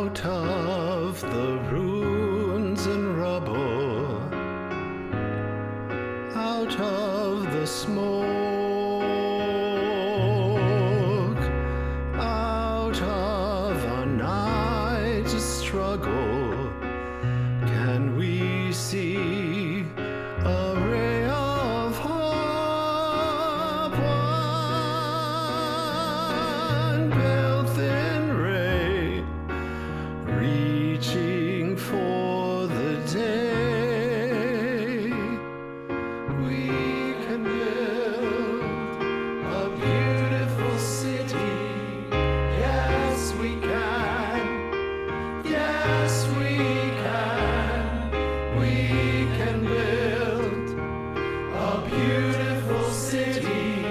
out of the ruins and rubble, out of the smoke, out of a night's struggle, can we see a ray of hope, one pale thin ray, reaching for the day. We can build a beautiful city. Yes, we can. Yes, we can. We can build a beautiful city.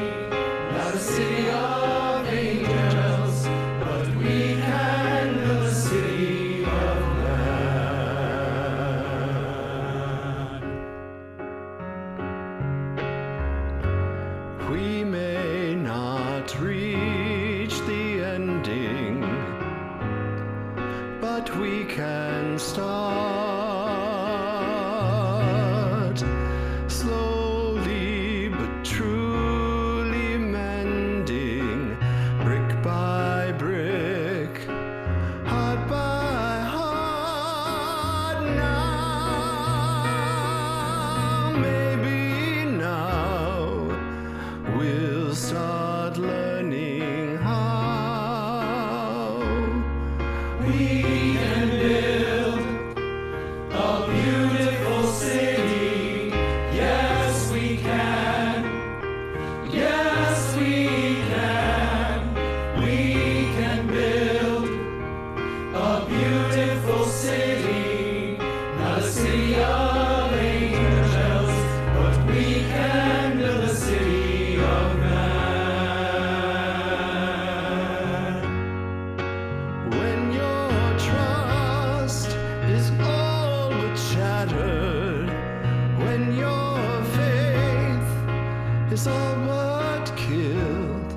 Not a city of angels, but we can build a city of man. We may not reach the ending, but we can start slowly but truly mending, brick by brick, heart by heart. Now, maybe now we'll start learning how we can build a beautiful city. Yes, we can. Yes, we can. We can build a beautiful city. Not a city of angels, but we can build a city of man. When your trust is all but shattered, when your faith is all but killed,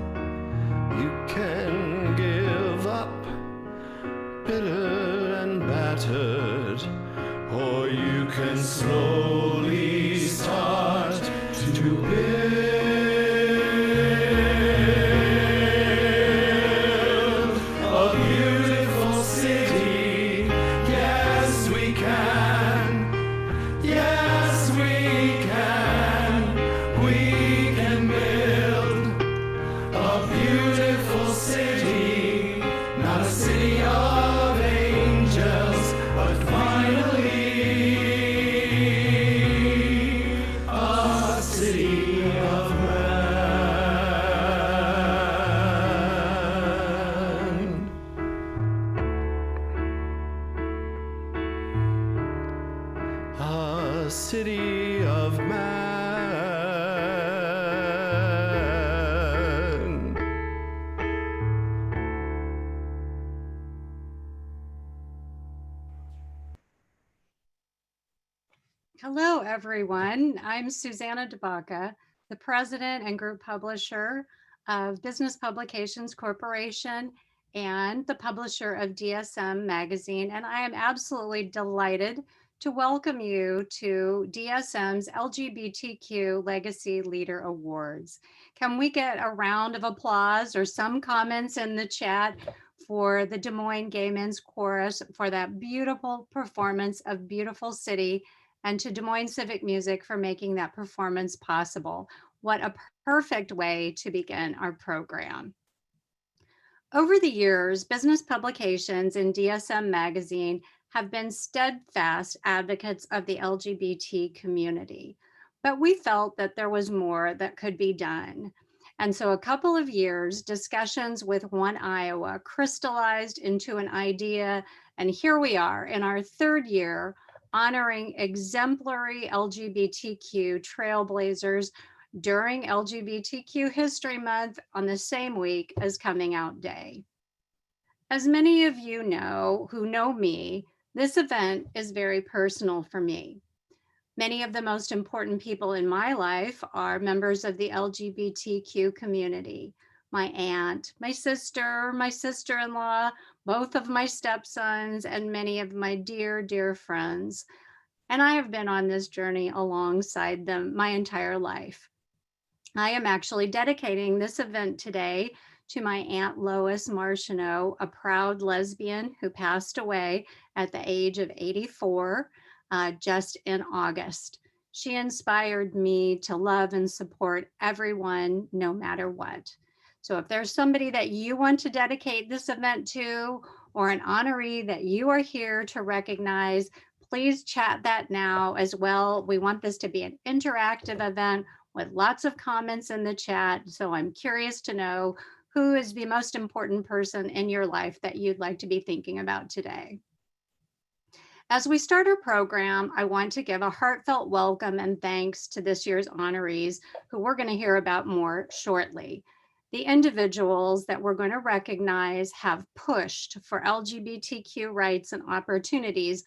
you can give up, bitter and battered, or you can slowly start to build a beautiful city. Yes, we can. Yes, we can. We can build a beautiful city. Not a city of angels, but finally a city of man. A city of man. Hello, everyone. I'm Susanna DeBaca, the president and group publisher of Business Publications Corporation and the publisher of DSM Magazine. And I am absolutely delighted to welcome you to DSM's LGBTQ Legacy Leader Awards. Can we get a round of applause or some comments in the chat for the Des Moines Gay Men's Chorus for that beautiful performance of Beautiful City, and to Des Moines Civic Music for making that performance possible. What a perfect way to begin our program. Over the years, Business Publications and DSM Magazine have been steadfast advocates of the LGBT community, but we felt that there was more that could be done. And so a couple of years, discussions with One Iowa crystallized into an idea, and here we are in our third year honoring exemplary LGBTQ trailblazers during LGBTQ History Month on the same week as Coming Out Day. As many of you know who know me, this event is very personal for me. Many of the most important people in my life are members of the LGBTQ community. my aunt, my sister, my sister-in-law, both of my stepsons, and many of my dear, dear friends. And I have been on this journey alongside them my entire life. I am actually dedicating this event today to my Aunt Lois Martineau, a proud lesbian who passed away at the age of 84 just in August. She inspired me to love and support everyone, no matter what. So if there's somebody that you want to dedicate this event to, or an honoree that you are here to recognize, please chat that now as well. We want this to be an interactive event with lots of comments in the chat. So I'm curious to know who is the most important person in your life that you'd like to be thinking about today. As we start our program, I want to give a heartfelt welcome and thanks to this year's honorees, who we're going to hear about more shortly. The individuals that we're going to recognize have pushed for LGBTQ rights and opportunities,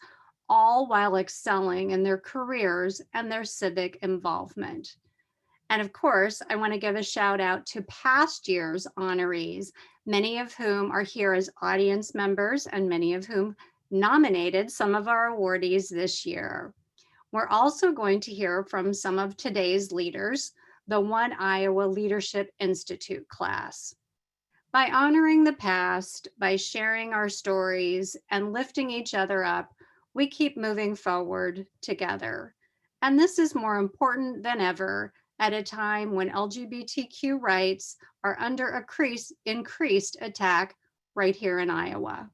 all while excelling in their careers and their civic involvement. And of course, I want to give a shout out to past year's honorees, many of whom are here as audience members and many of whom nominated some of our awardees this year. We're also going to hear from some of today's leaders, the One Iowa Leadership Institute class. By honoring the past, by sharing our stories and lifting each other up, we keep moving forward together. And this is more important than ever at a time when LGBTQ rights are under increased attack right here in Iowa.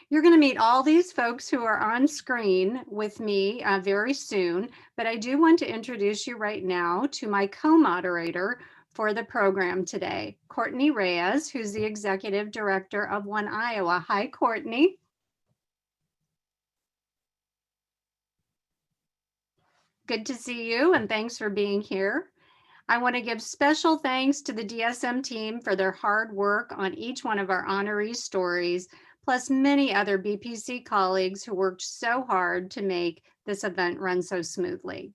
You're going to meet all these folks who are on screen with me very soon, but I do want to introduce you right now to my co-moderator for the program today, Courtney Reyes, who's the Executive Director of One Iowa. Hi, Courtney. Good to see you, and thanks for being here. I want to give special thanks to the DSM team for their hard work on each one of our honoree stories, plus many other BPC colleagues who worked so hard to make this event run so smoothly.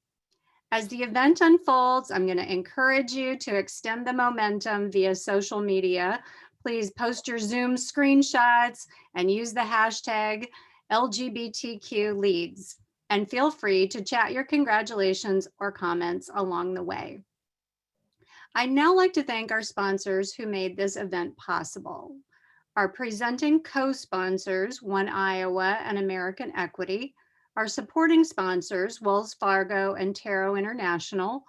As the event unfolds, I'm going to encourage you to extend the momentum via social media. Please post your Zoom screenshots and use the hashtag LGBTQLeads. And feel free to chat your congratulations or comments along the way. I'd now like to thank our sponsors who made this event possible. Our presenting co-sponsors, One Iowa and American Equity, our supporting sponsors, Wells Fargo and Tarot International,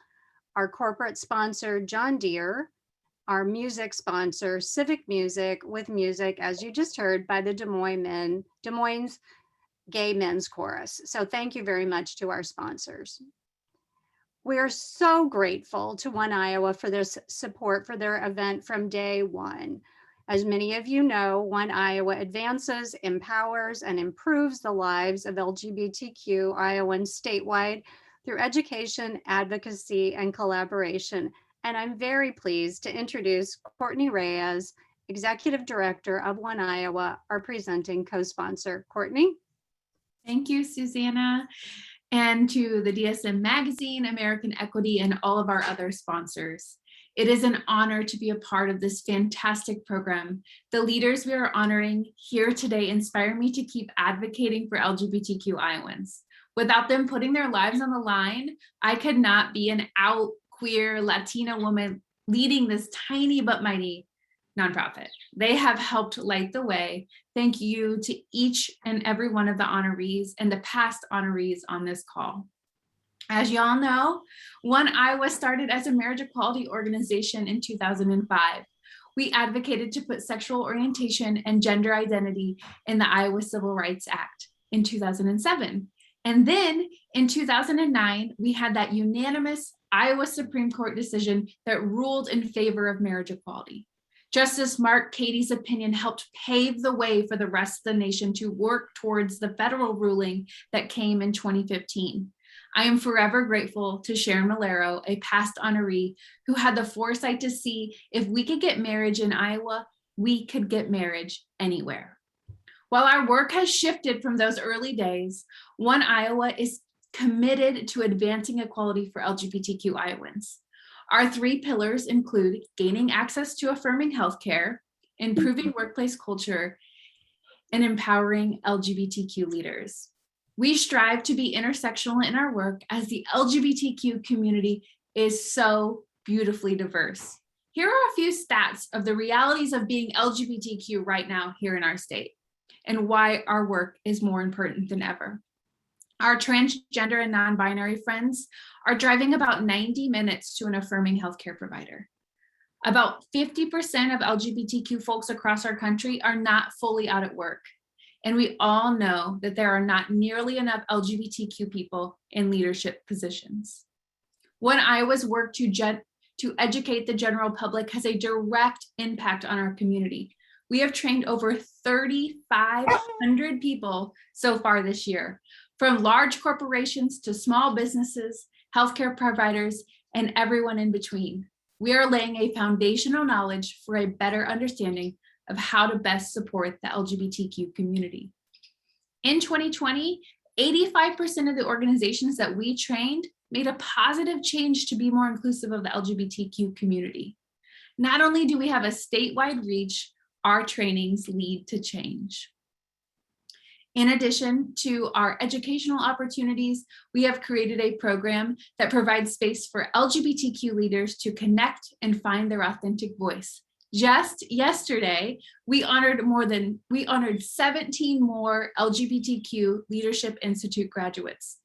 our corporate sponsor, John Deere, our music sponsor, Civic Music, with music, as you just heard, by the Des Moines Gay Men's Chorus. So thank you very much to our sponsors. We are so grateful to One Iowa for this support for their event from day one. As many of you know, One Iowa advances, empowers, and improves the lives of LGBTQ Iowans statewide through education, advocacy, and collaboration. And I'm very pleased to introduce Courtney Reyes, Executive Director of One Iowa, our presenting co-sponsor. Courtney? Thank you, Susanna, and to the DSM Magazine, American Equity, and all of our other sponsors. It is an honor to be a part of this fantastic program. The leaders we are honoring here today inspire me to keep advocating for LGBTQ Iowans. Without them putting their lives on the line, I could not be an out queer Latina woman leading this tiny but mighty nonprofit. They have helped light the way. Thank you to each and every one of the honorees and the past honorees on this call. As you all know, One Iowa started as a marriage equality organization in 2005. We advocated to put sexual orientation and gender identity in the Iowa Civil Rights Act in 2007. And then in 2009, we had that unanimous Iowa Supreme Court decision that ruled in favor of marriage equality. Justice Mark Cady's opinion helped pave the way for the rest of the nation to work towards the federal ruling that came in 2015. I am forever grateful to Sharon Malero, a past honoree who had the foresight to see if we could get marriage in Iowa, we could get marriage anywhere. While our work has shifted from those early days, One Iowa is committed to advancing equality for LGBTQ Iowans. Our 3 pillars include gaining access to affirming healthcare, improving workplace culture, and empowering LGBTQ leaders. We strive to be intersectional in our work as the LGBTQ community is so beautifully diverse. Here are a few stats of the realities of being LGBTQ right now here in our state and why our work is more important than ever. Our transgender and non-binary friends are driving about 90 minutes to an affirming healthcare provider. About 50% of LGBTQ folks across our country are not fully out at work. And we all know that there are not nearly enough LGBTQ people in leadership positions. One Iowa's work to educate the general public has a direct impact on our community. We have trained over 3,500 people so far this year, from large corporations to small businesses, healthcare providers, and everyone in between. We are laying a foundational knowledge for a better understanding of how to best support the LGBTQ community. In 2020, 85% of the organizations that we trained made a positive change to be more inclusive of the LGBTQ community. Not only do we have a statewide reach, our trainings lead to change. In addition to our educational opportunities, we have created a program that provides space for LGBTQ leaders to connect and find their authentic voice. Just yesterday, we honored 17 more LGBTQ Leadership Institute graduates,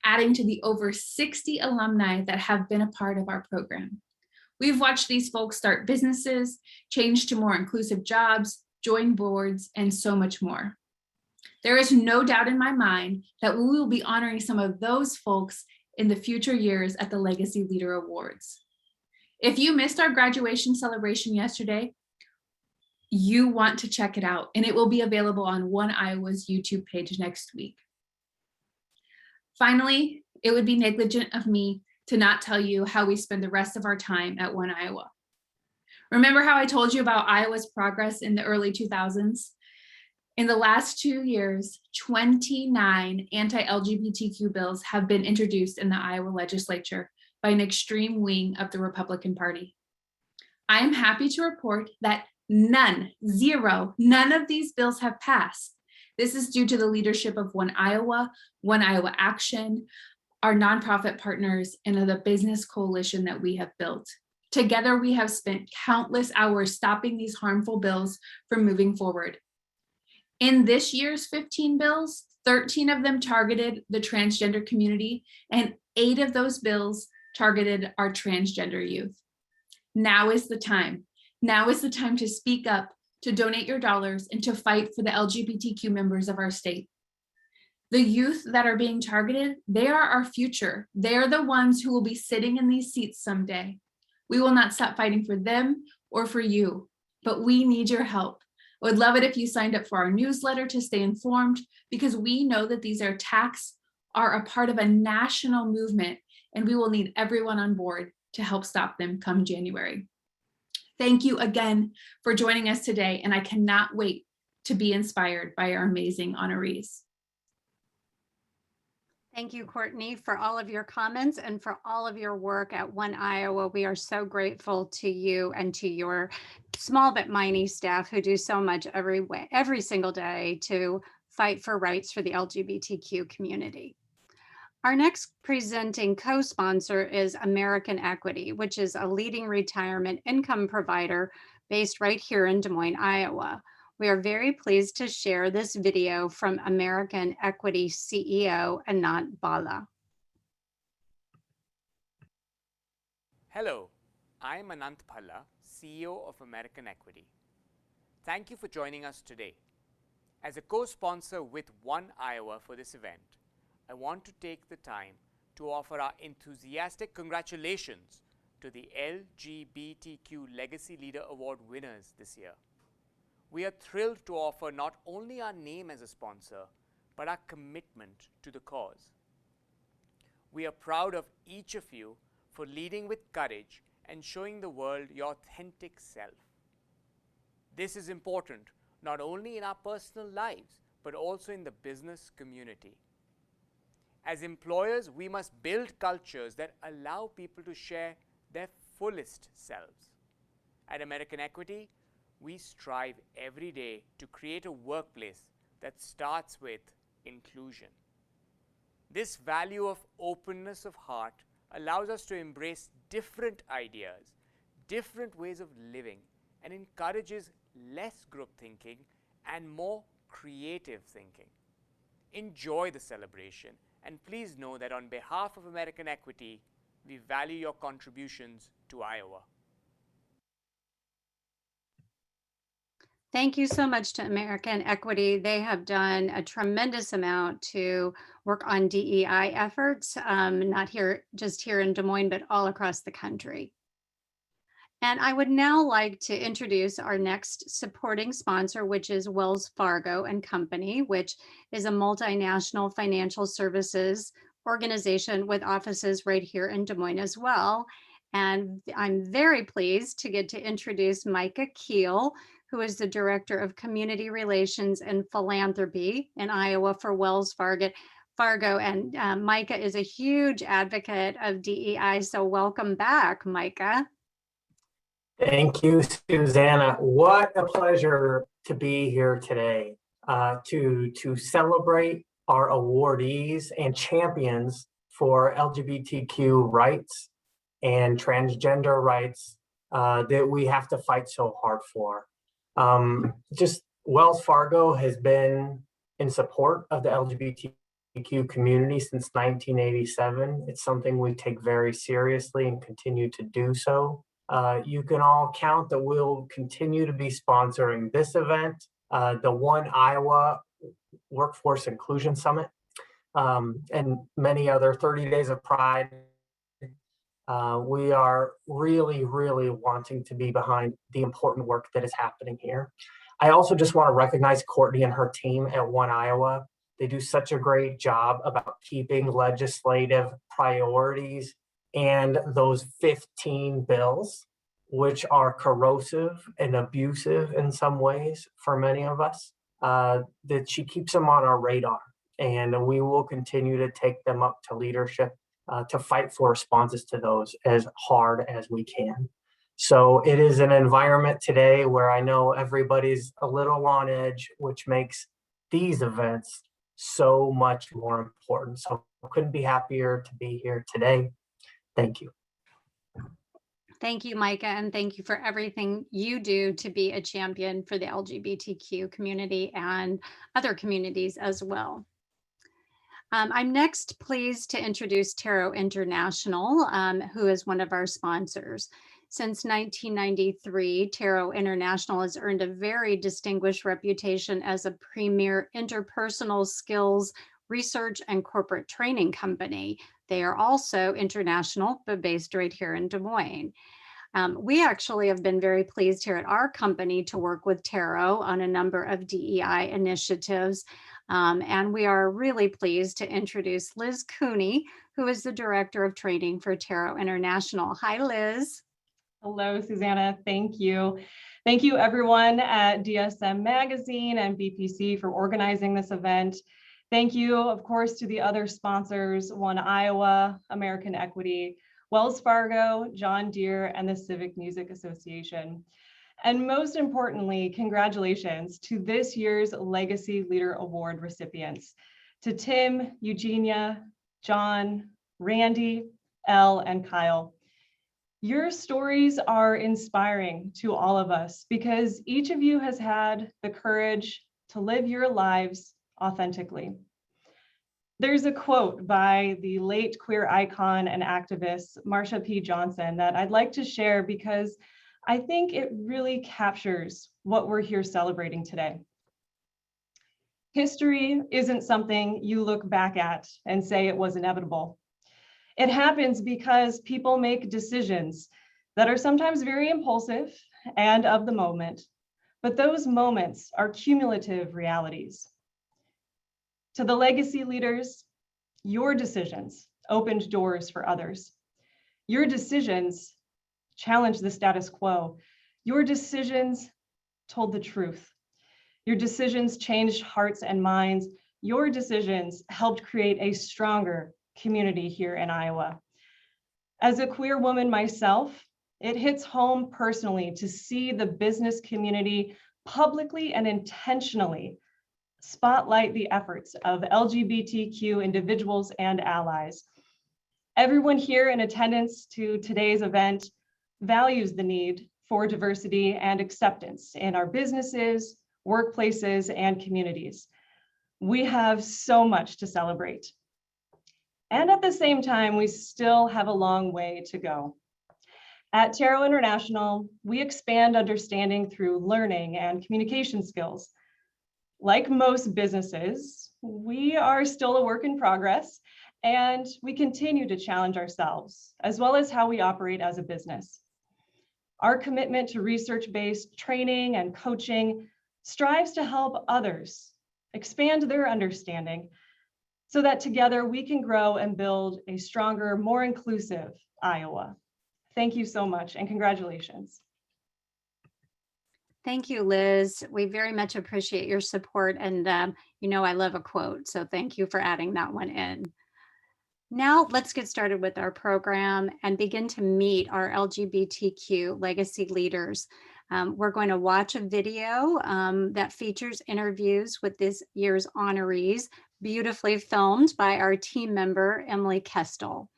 adding to the over 60 alumni that have been a part of our program. We've watched these folks start businesses, change to more inclusive jobs, join boards, and so much more. There is no doubt in my mind that we will be honoring some of those folks in the future years at the Legacy Leader Awards. If you missed our graduation celebration yesterday, you want to check it out, and it will be available on One Iowa's YouTube page next week. Finally, it would be negligent of me to not tell you how we spend the rest of our time at One Iowa. Remember how I told you about Iowa's progress in the early 2000s? In the last 2 years, 29 anti-LGBTQ bills have been introduced in the Iowa legislature by an extreme wing of the Republican Party. I am happy to report that none of these bills have passed. This is due to the leadership of One Iowa Action, our nonprofit partners, and of the business coalition that we have built. Together, we have spent countless hours stopping these harmful bills from moving forward. In this year's 15 bills, 13 of them targeted the transgender community, and 8 of those bills targeted our transgender youth. Now is the time. Now is the time to speak up, to donate your dollars, and to fight for the LGBTQ members of our state. The youth that are being targeted, they are our future. They are the ones who will be sitting in these seats someday. We will not stop fighting for them or for you, but we need your help. I would love it if you signed up for our newsletter to stay informed, because we know that these attacks are a part of a national movement, and we will need everyone on board to help stop them come January. Thank you again for joining us today, and I cannot wait to be inspired by our amazing honorees. Thank you, Courtney, for all of your comments and for all of your work at One Iowa. We are so grateful to you and to your small but mighty staff who do so much every single day to fight for rights for the LGBTQ community. Our next presenting co-sponsor is American Equity, which is a leading retirement income provider based right here in Des Moines, Iowa. We are very pleased to share this video from American Equity CEO Anant Bala. Hello, I am Anant Bala, CEO of American Equity. Thank you for joining us today. As a co-sponsor with One Iowa for this event, I want to take the time to offer our enthusiastic congratulations to the LGBTQ Legacy Leader Award winners this year. We are thrilled to offer not only our name as a sponsor, but our commitment to the cause. We are proud of each of you for leading with courage and showing the world your authentic self. This is important not only in our personal lives, but also in the business community. As employers, we must build cultures that allow people to share their fullest selves. At American Equity, we strive every day to create a workplace that starts with inclusion. This value of openness of heart allows us to embrace different ideas, different ways of living, and encourages less group thinking and more creative thinking. Enjoy the celebration, and please know that on behalf of American Equity, we value your contributions to Iowa. Thank you so much to American Equity. They have done a tremendous amount to work on DEI efforts, not just here in Des Moines, but all across the country. And I would now like to introduce our next supporting sponsor, which is Wells Fargo and Company, which is a multinational financial services organization with offices right here in Des Moines as well. And I'm very pleased to get to introduce Micah Keel, who is the Director of Community Relations and Philanthropy in Iowa for Wells Fargo. And Micah is a huge advocate of DEI. So welcome back, Micah. Thank you, Susanna. What a pleasure to be here today to celebrate our awardees and champions for LGBTQ rights and transgender rights that we have to fight so hard for. Just Wells Fargo has been in support of the LGBTQ community since 1987. It's something we take very seriously and continue to do so. You can all count that we'll continue to be sponsoring this event, the One Iowa Workforce Inclusion Summit, and many other 30 Days of Pride. We are really, really wanting to be behind the important work that is happening here. I also just want to recognize Courtney and her team at One Iowa. They do such a great job about keeping legislative priorities and those 15 bills, which are corrosive and abusive in some ways for many of us, that she keeps them on our radar. And we will continue to take them up to leadership to fight for responses to those as hard as we can. So it is an environment today where I know everybody's a little on edge, which makes these events so much more important. So I couldn't be happier to be here today. Thank you. Thank you, Micah, and thank you for everything you do to be a champion for the LGBTQ community and other communities as well. I'm next pleased to introduce Tarot International, who is one of our sponsors. Since 1993, Tarot International has earned a very distinguished reputation as a premier interpersonal skills research and corporate training company. They are also international, but based right here in Des Moines. We actually have been very pleased here at our company to work with Tarot on a number of DEI initiatives. And we are really pleased to introduce Liz Cooney, who is the Director of Training for Tarot International. Hi, Liz. Hello, Susanna. Thank you. Thank you, everyone at DSM Magazine and BPC for organizing this event. Thank you, of course, to the other sponsors, One Iowa, American Equity, Wells Fargo, John Deere, and the Civic Music Association. And most importantly, congratulations to this year's Legacy Leader Award recipients, to Tim, Eugenia, John, Randy, Elle, and Kyle. Your stories are inspiring to all of us because each of you has had the courage to live your lives authentically. There's a quote by the late queer icon and activist Marsha P. Johnson that I'd like to share because I think it really captures what we're here celebrating today. History isn't something you look back at and say it was inevitable. It happens because people make decisions that are sometimes very impulsive and of the moment, but those moments are cumulative realities. To the legacy leaders, your decisions opened doors for others. Your decisions challenged the status quo. Your decisions told the truth. Your decisions changed hearts and minds. Your decisions helped create a stronger community here in Iowa. As a queer woman myself, it hits home personally to see the business community publicly and intentionally spotlight the efforts of LGBTQ individuals and allies. Everyone here in attendance to today's event values the need for diversity and acceptance in our businesses, workplaces, and communities. We have so much to celebrate. And at the same time, we still have a long way to go. At Tarot International, we expand understanding through learning and communication skills. Like most businesses, we are still a work in progress, and we continue to challenge ourselves, as well as how we operate as a business. Our commitment to research-based training and coaching strives to help others expand their understanding so that together we can grow and build a stronger, more inclusive Iowa. Thank you so much, and congratulations. Thank you, Liz. We very much appreciate your support. And you know, I love a quote, so thank you for adding that one in. Now let's get started with our program and begin to meet our LGBTQ legacy leaders. We're going to watch a video that features interviews with this year's honorees, beautifully filmed by our team member, Emily Kestel.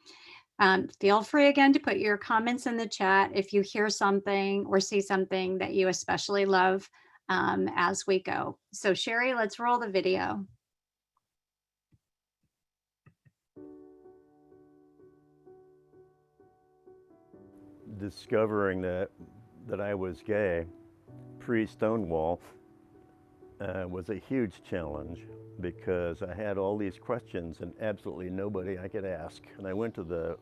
Feel free again to put your comments in the chat if you hear something or see something that you especially love as we go. So Sherry, let's roll the video. Discovering that I was gay pre-Stonewall was a huge challenge because I had all these questions and absolutely nobody I could ask. And I went to the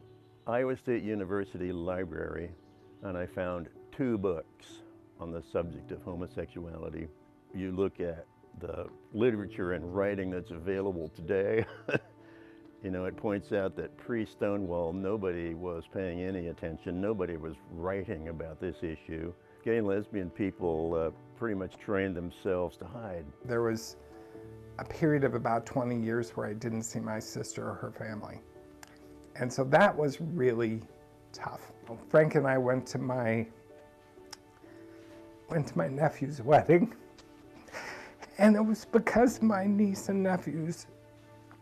Iowa State University library and I found 2 books on the subject of homosexuality. You look at the literature and writing that's available today, you know, it points out that pre-Stonewall, nobody was paying any attention. Nobody was writing about this issue. Gay and lesbian people pretty much trained themselves to hide. There was a period of about 20 years where I didn't see my sister or her family. And so that was really tough. Frank and I went to my nephew's wedding. And it was because my niece and nephews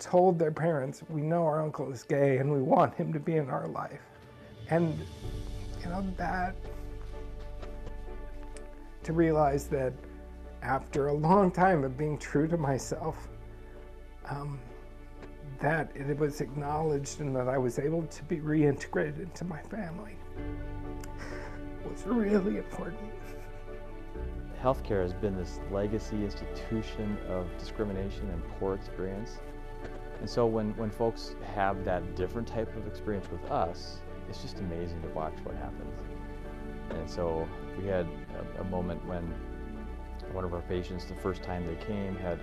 told their parents, we know our uncle is gay and we want him to be in our life. And, you know, that, to realize that after a long time of being true to myself, that it was acknowledged and that I was able to be reintegrated into my family was really important. Healthcare has been this legacy institution of discrimination and poor experience. And so when folks have that different type of experience with us, it's just amazing to watch what happens. And so we had a moment when one of our patients, the first time they came, had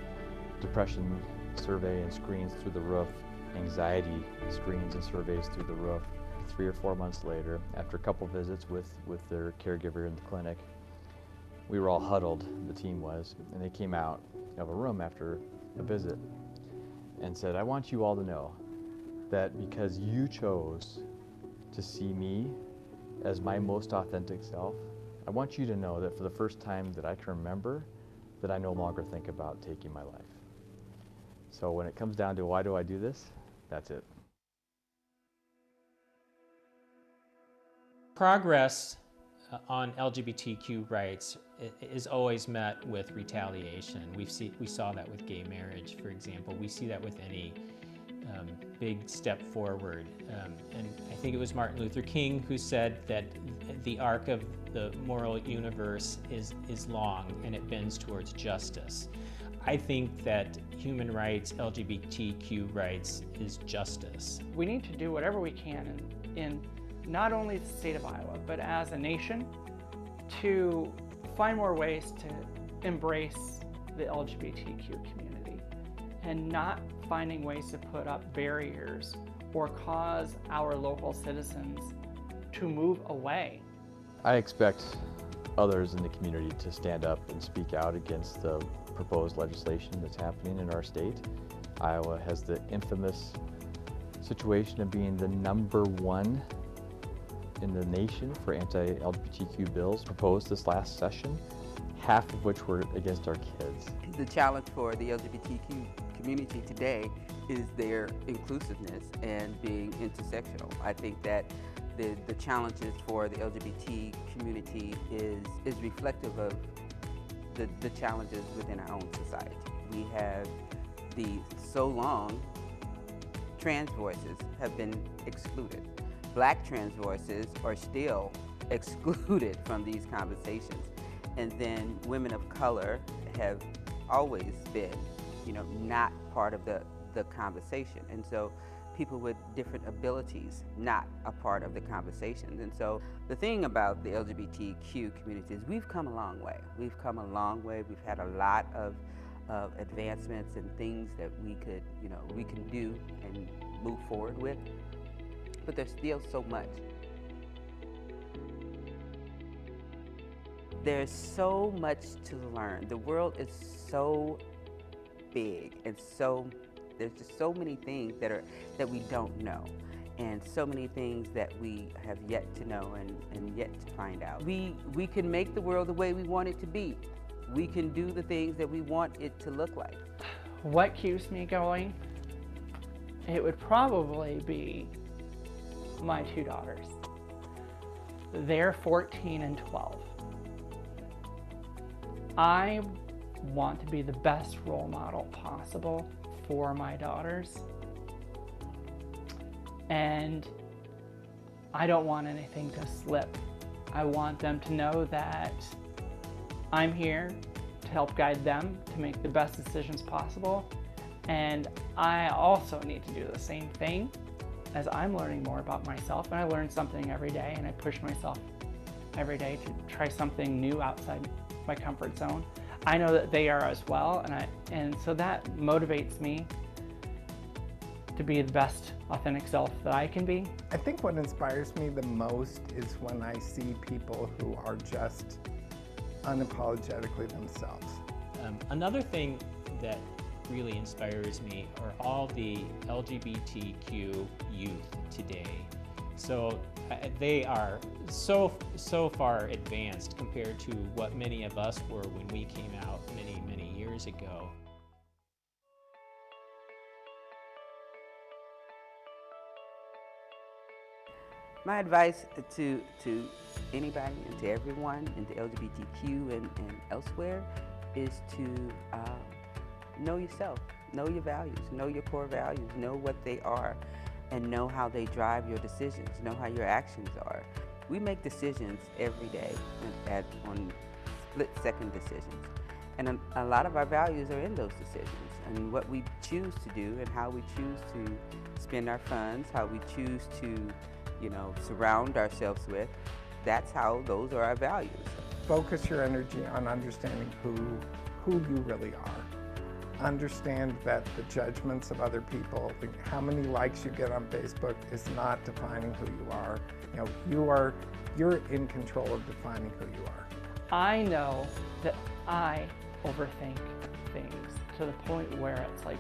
depression survey and screens through the roof, anxiety screens and surveys through the roof. 3 or 4 months later, after a couple visits with their caregiver in the clinic, we were all huddled, the team was, and they came out of a room after a visit and said, I want you all to know that because you chose to see me as my most authentic self, I want you to know that for the first time that I can remember, that I no longer think about taking my life. So when it comes down to why do I do this, that's it. Progress on LGBTQ rights is always met with retaliation. We saw that with gay marriage, for example. We see that with any big step forward. And I think it was Martin Luther King who said that the arc of the moral universe is long and it bends towards justice. I think that human rights, LGBTQ rights, is justice. We need to do whatever we can in not only the state of Iowa, but as a nation, to find more ways to embrace the LGBTQ community and not finding ways to put up barriers or cause our local citizens to move away. I expect others in the community to stand up and speak out against the proposed legislation that's happening in our state. Iowa has the infamous situation of being the #1 in the nation for anti-LGBTQ bills proposed this last session, half of which were against our kids. The challenge for the LGBTQ community today is their inclusiveness and being intersectional. I think that the challenges for the LGBT community is reflective of the challenges within our own society. We have so long, trans voices have been excluded. Black trans voices are still excluded from these conversations. And then women of color have always been, not part of the conversation. And so people with different abilities, not a part of the conversation. And so the thing about the LGBTQ community is we've come a long way. We've come a long way. We've had a lot of advancements and things that we can do and move forward with. But there's still so much. There's so much to learn. The world is so big, and there's just so many things that we don't know, and so many things that we have yet to know and yet to find out. We can make the world the way we want it to be. We can do the things that we want it to look like. What keeps me going? It would probably be my two daughters. They're 14 and 12. I want to be the best role model possible for my daughters. And I don't want anything to slip. I want them to know that I'm here to help guide them to make the best decisions possible. And I also need to do the same thing as I'm learning more about myself. And I learn something every day, and I push myself every day to try something new outside my comfort zone. I know that they are as well, and so that motivates me to be the best authentic self that I can be. I think what inspires me the most is when I see people who are just unapologetically themselves. Another thing that really inspires me are all the LGBTQ youth today. So they are so far advanced compared to what many of us were when we came out many years ago. My advice to anybody and to everyone in the LGBTQ and elsewhere is to know yourself, know your values, know your core values, know what they are, and know how they drive your decisions, know how your actions are. We make decisions every day on split-second decisions. And a lot of our values are in those decisions. And what we choose to do and how we choose to spend our funds, how we choose to, surround ourselves with, that's how those are our values. Focus your energy on understanding who you really are. Understand that the judgments of other people, how many likes you get on Facebook is not defining who you are. You're in control of defining who you are. I know that I overthink things to the point where it's like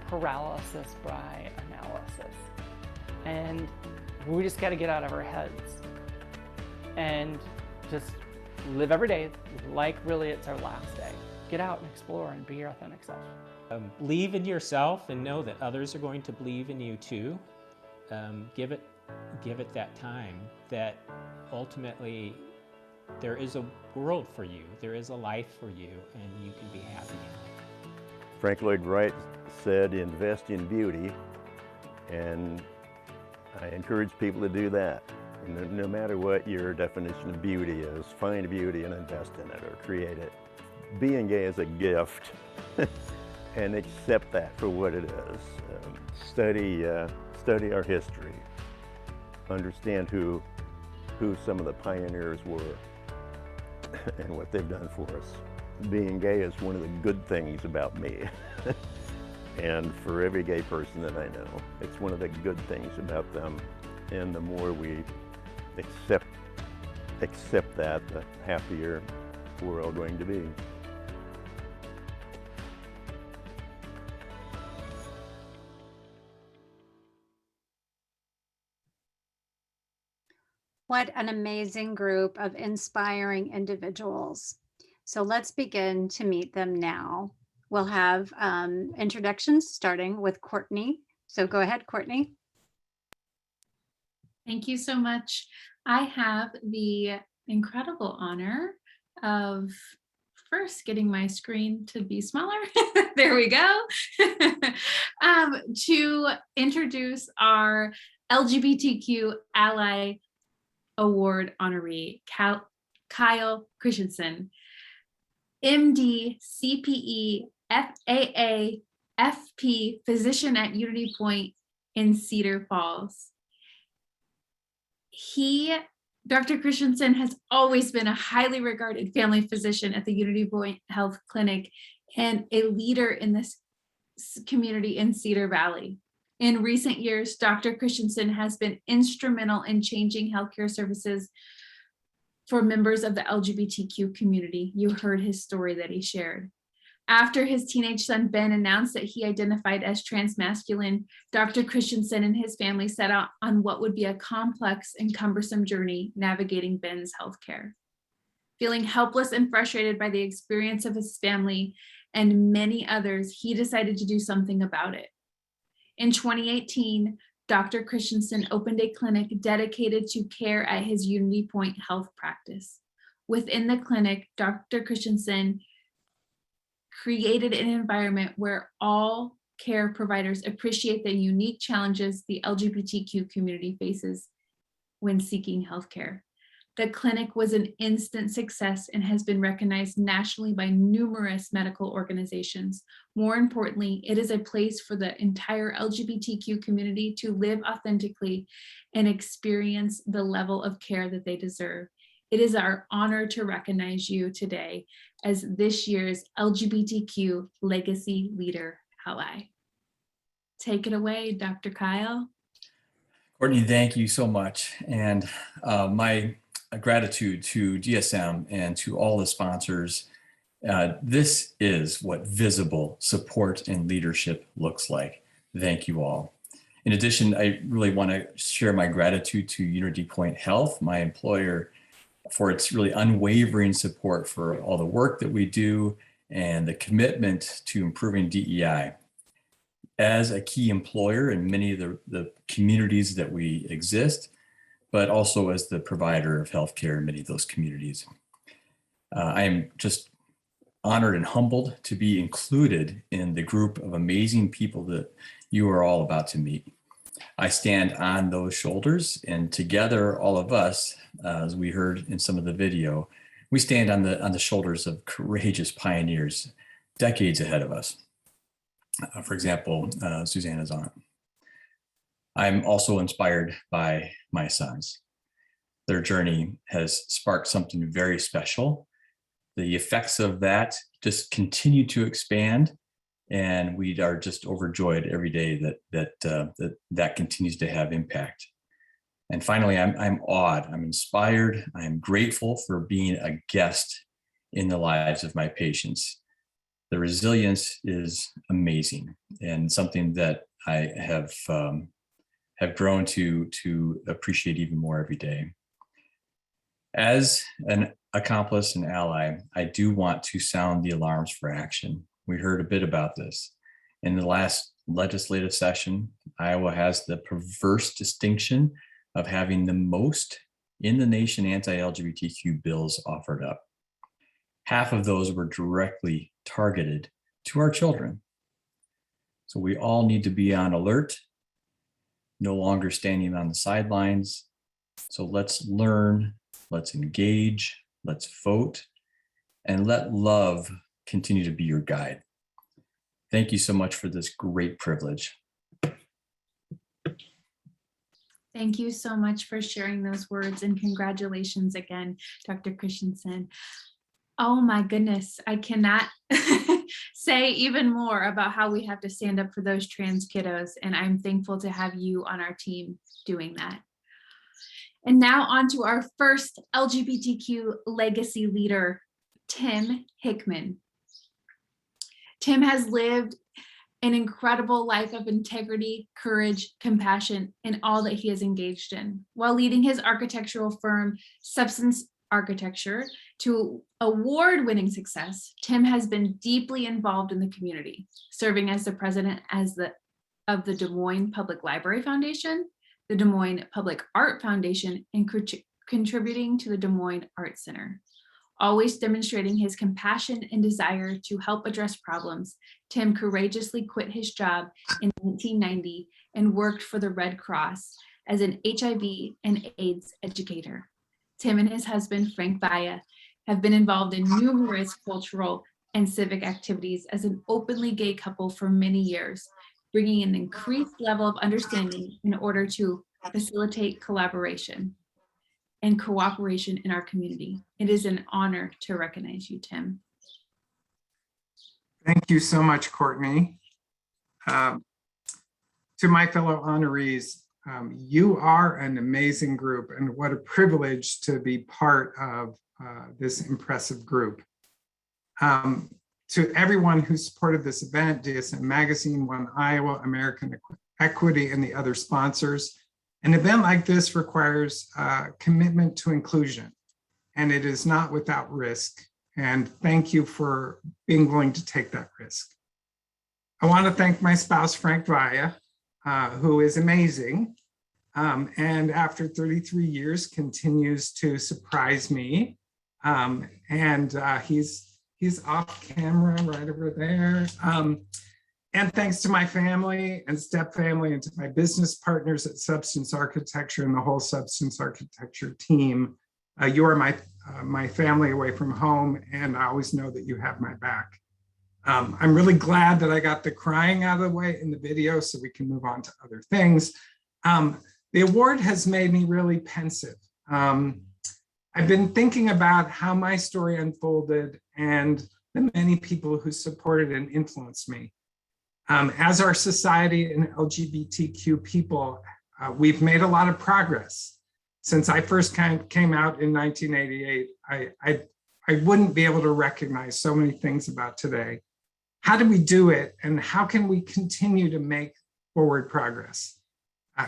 paralysis by analysis. And we just got to get out of our heads and just live every day like really it's our last day. Get out and explore and be your authentic self. Believe in yourself and know that others are going to believe in you too. Give it that time, that ultimately there is a world for you, there is a life for you, and you can be happy in it. Frank Lloyd Wright said, invest in beauty, and I encourage people to do that. No matter what your definition of beauty is, find beauty and invest in it or create it. Being gay is a gift, and accept that for what it is. Study our history. Understand who some of the pioneers were and what they've done for us. Being gay is one of the good things about me. And for every gay person that I know, it's one of the good things about them. And the more we accept that, the happier we're all going to be. What an amazing group of inspiring individuals. So let's begin to meet them now. We'll have introductions starting with Courtney. So go ahead, Courtney. Thank you so much. I have the incredible honor of first getting my screen to be smaller. There we go. To introduce our LGBTQ Ally Award honoree, Kyle Christensen, MD, CPE, FAA, FP, physician at Unity Point in Cedar Falls. Dr. Christensen has always been a highly regarded family physician at the Unity Point Health Clinic and a leader in this community in Cedar Valley. In recent years, Dr. Christensen has been instrumental in changing healthcare services for members of the LGBTQ community. You heard his story that he shared. After his teenage son, Ben, announced that he identified as transmasculine, Dr. Christensen and his family set out on what would be a complex and cumbersome journey navigating Ben's healthcare. Feeling helpless and frustrated by the experience of his family and many others, he decided to do something about it. In 2018, Dr. Christensen opened a clinic dedicated to care at his Unity Point Health practice. Within the clinic, Dr. Christensen created an environment where all care providers appreciate the unique challenges the LGBTQ community faces when seeking healthcare. The clinic was an instant success and has been recognized nationally by numerous medical organizations. More importantly, it is a place for the entire LGBTQ community to live authentically and experience the level of care that they deserve. It is our honor to recognize you today as this year's LGBTQ Legacy Leader Ally. Take it away, Dr. Kyle. Courtney, thank you so much. And my gratitude to DSM and to all the sponsors. This is what visible support and leadership looks like. Thank you all. In addition, I really want to share my gratitude to Unity Point Health, my employer, for its really unwavering support for all the work that we do and the commitment to improving DEI. As a key employer in many of the communities that we exist, but also as the provider of healthcare in many of those communities. I am just honored and humbled to be included in the group of amazing people that you are all about to meet. I stand on those shoulders, and together, all of us, as we heard in some of the video, we stand on the shoulders of courageous pioneers, decades ahead of us. For example, Susanna's aunt. I'm also inspired by my sons. Their journey has sparked something very special. The effects of that just continue to expand, and we are just overjoyed every day that continues to have impact. And finally, I'm awed, I'm inspired, I'm grateful for being a guest in the lives of my patients. The resilience is amazing and something that I have grown to appreciate even more every day. As an accomplice and ally, I do want to sound the alarms for action. We heard a bit about this. In the last legislative session, Iowa has the perverse distinction of having the most in the nation anti-LGBTQ bills offered up. Half of those were directly targeted to our children. So we all need to be on alert, no longer standing on the sidelines. So let's learn, let's engage, let's vote, and let love continue to be your guide. Thank you so much for this great privilege. Thank you so much for sharing those words, and congratulations again, Dr. Christensen. Oh my goodness, I cannot say even more about how we have to stand up for those trans kiddos, and I'm thankful to have you on our team doing that. And now on to our first LGBTQ legacy leader, Tim Hickman. Tim has lived an incredible life of integrity, courage, compassion, and all that he is engaged in, while leading his architectural firm, Substance Architecture, to award-winning success. Tim has been deeply involved in the community, serving as the president of the Des Moines Public Library Foundation, the Des Moines Public Art Foundation, and contributing to the Des Moines Art Center. Always demonstrating his compassion and desire to help address problems, Tim courageously quit his job in 1990 and worked for the Red Cross as an HIV and AIDS educator. Tim and his husband, Frank Vaya, have been involved in numerous cultural and civic activities as an openly gay couple for many years, bringing an increased level of understanding in order to facilitate collaboration and cooperation in our community. It is an honor to recognize you, Tim. Thank you so much, Courtney. To my fellow honorees, you are an amazing group, and what a privilege to be part of this impressive group. To everyone who supported this event, DSM Magazine, One Iowa, American Equity, and the other sponsors, an event like this requires commitment to inclusion, and it is not without risk. And thank you for being willing to take that risk. I want to thank my spouse, Frank Vaya, who is amazing, and after 33 years continues to surprise me. He's off camera right over there. And thanks to my family and step family and to my business partners at Substance Architecture and the whole Substance Architecture team. You are my family away from home, and I always know that you have my back. I'm really glad that I got the crying out of the way in the video so we can move on to other things. The award has made me really pensive. I've been thinking about how my story unfolded and the many people who supported and influenced me. As our society and LGBTQ people, we've made a lot of progress. Since I first came out in 1988, I wouldn't be able to recognize so many things about today. How do we do it, and how can we continue to make forward progress?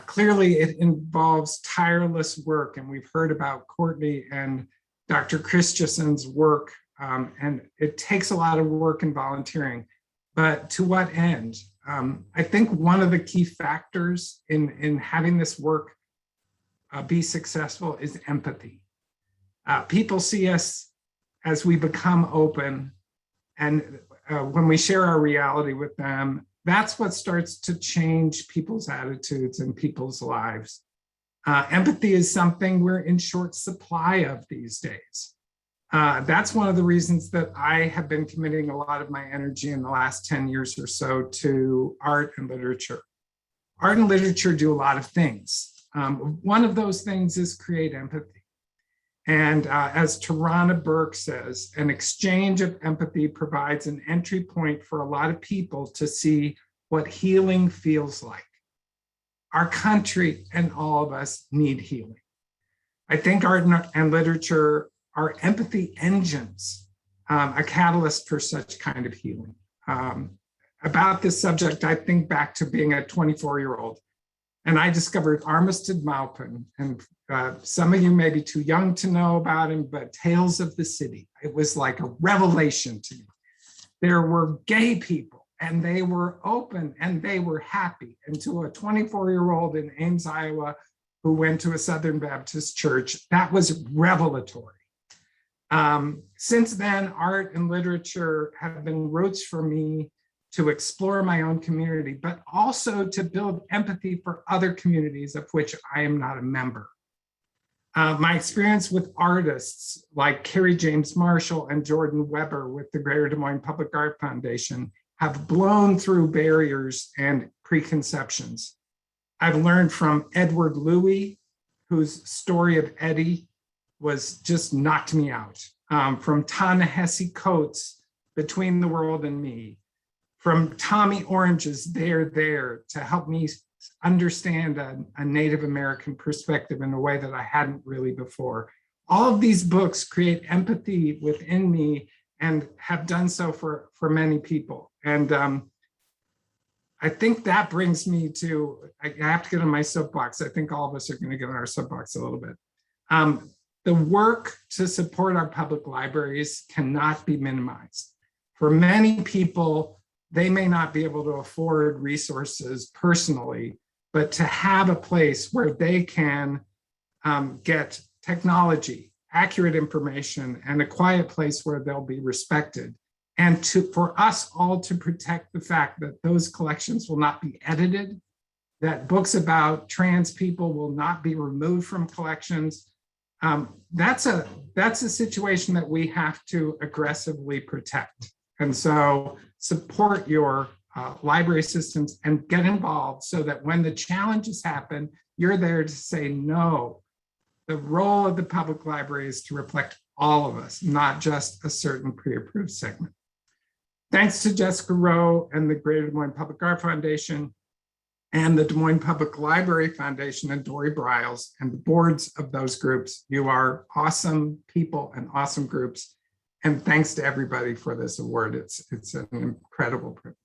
Clearly, it involves tireless work, and we've heard about Courtney and Dr. Christensen's work, and it takes a lot of work and volunteering. But to what end? I think one of the key factors in having this work be successful is empathy. People see us as we become open, and when we share our reality with them, that's what starts to change people's attitudes and people's lives. Empathy is something we're in short supply of these days. That's one of the reasons that I have been committing a lot of my energy in the last 10 years or so to art and literature. Art and literature do a lot of things. One of those things is create empathy. And as Tarana Burke says, an exchange of empathy provides an entry point for a lot of people to see what healing feels like. Our country and all of us need healing. I think art and literature are empathy engines, a catalyst for such kind of healing. About this subject, I think back to being a 24-year-old, and I discovered Armistead Maupin, and some of you may be too young to know about him, but Tales of the City. It was like a revelation to me. There were gay people, and they were open, and they were happy. And to a 24-year-old in Ames, Iowa, who went to a Southern Baptist church, that was revelatory. Since then, art and literature have been routes for me to explore my own community, but also to build empathy for other communities of which I am not a member. My experience with artists like Carrie James Marshall and Jordan Weber with the Greater Des Moines Public Art Foundation have blown through barriers and preconceptions. I've learned from Edward Louis, whose story of Eddie was just knocked me out, from Ta-Nehisi Coates' Between the World and Me, from Tommy Orange's There to help me understand a Native American perspective in a way that I hadn't really before. All of these books create empathy within me and have done so for many people. And I think that brings me to, I have to get on my soapbox. I think all of us are going to get on our soapbox a little bit. The work to support our public libraries cannot be minimized. For many people, they may not be able to afford resources personally, but to have a place where they can get technology, accurate information, and a quiet place where they'll be respected. And for us all to protect the fact that those collections will not be edited, that books about trans people will not be removed from collections. That's a situation that we have to aggressively protect. And so support your library systems and get involved so that when the challenges happen, you're there to say no. The role of the public library is to reflect all of us, not just a certain pre-approved segment. Thanks to Jessica Rowe and the Greater Des Moines Public Art Foundation and the Des Moines Public Library Foundation and Dory Briles and the boards of those groups. You are awesome people and awesome groups. And thanks to everybody for this award. It's an incredible privilege.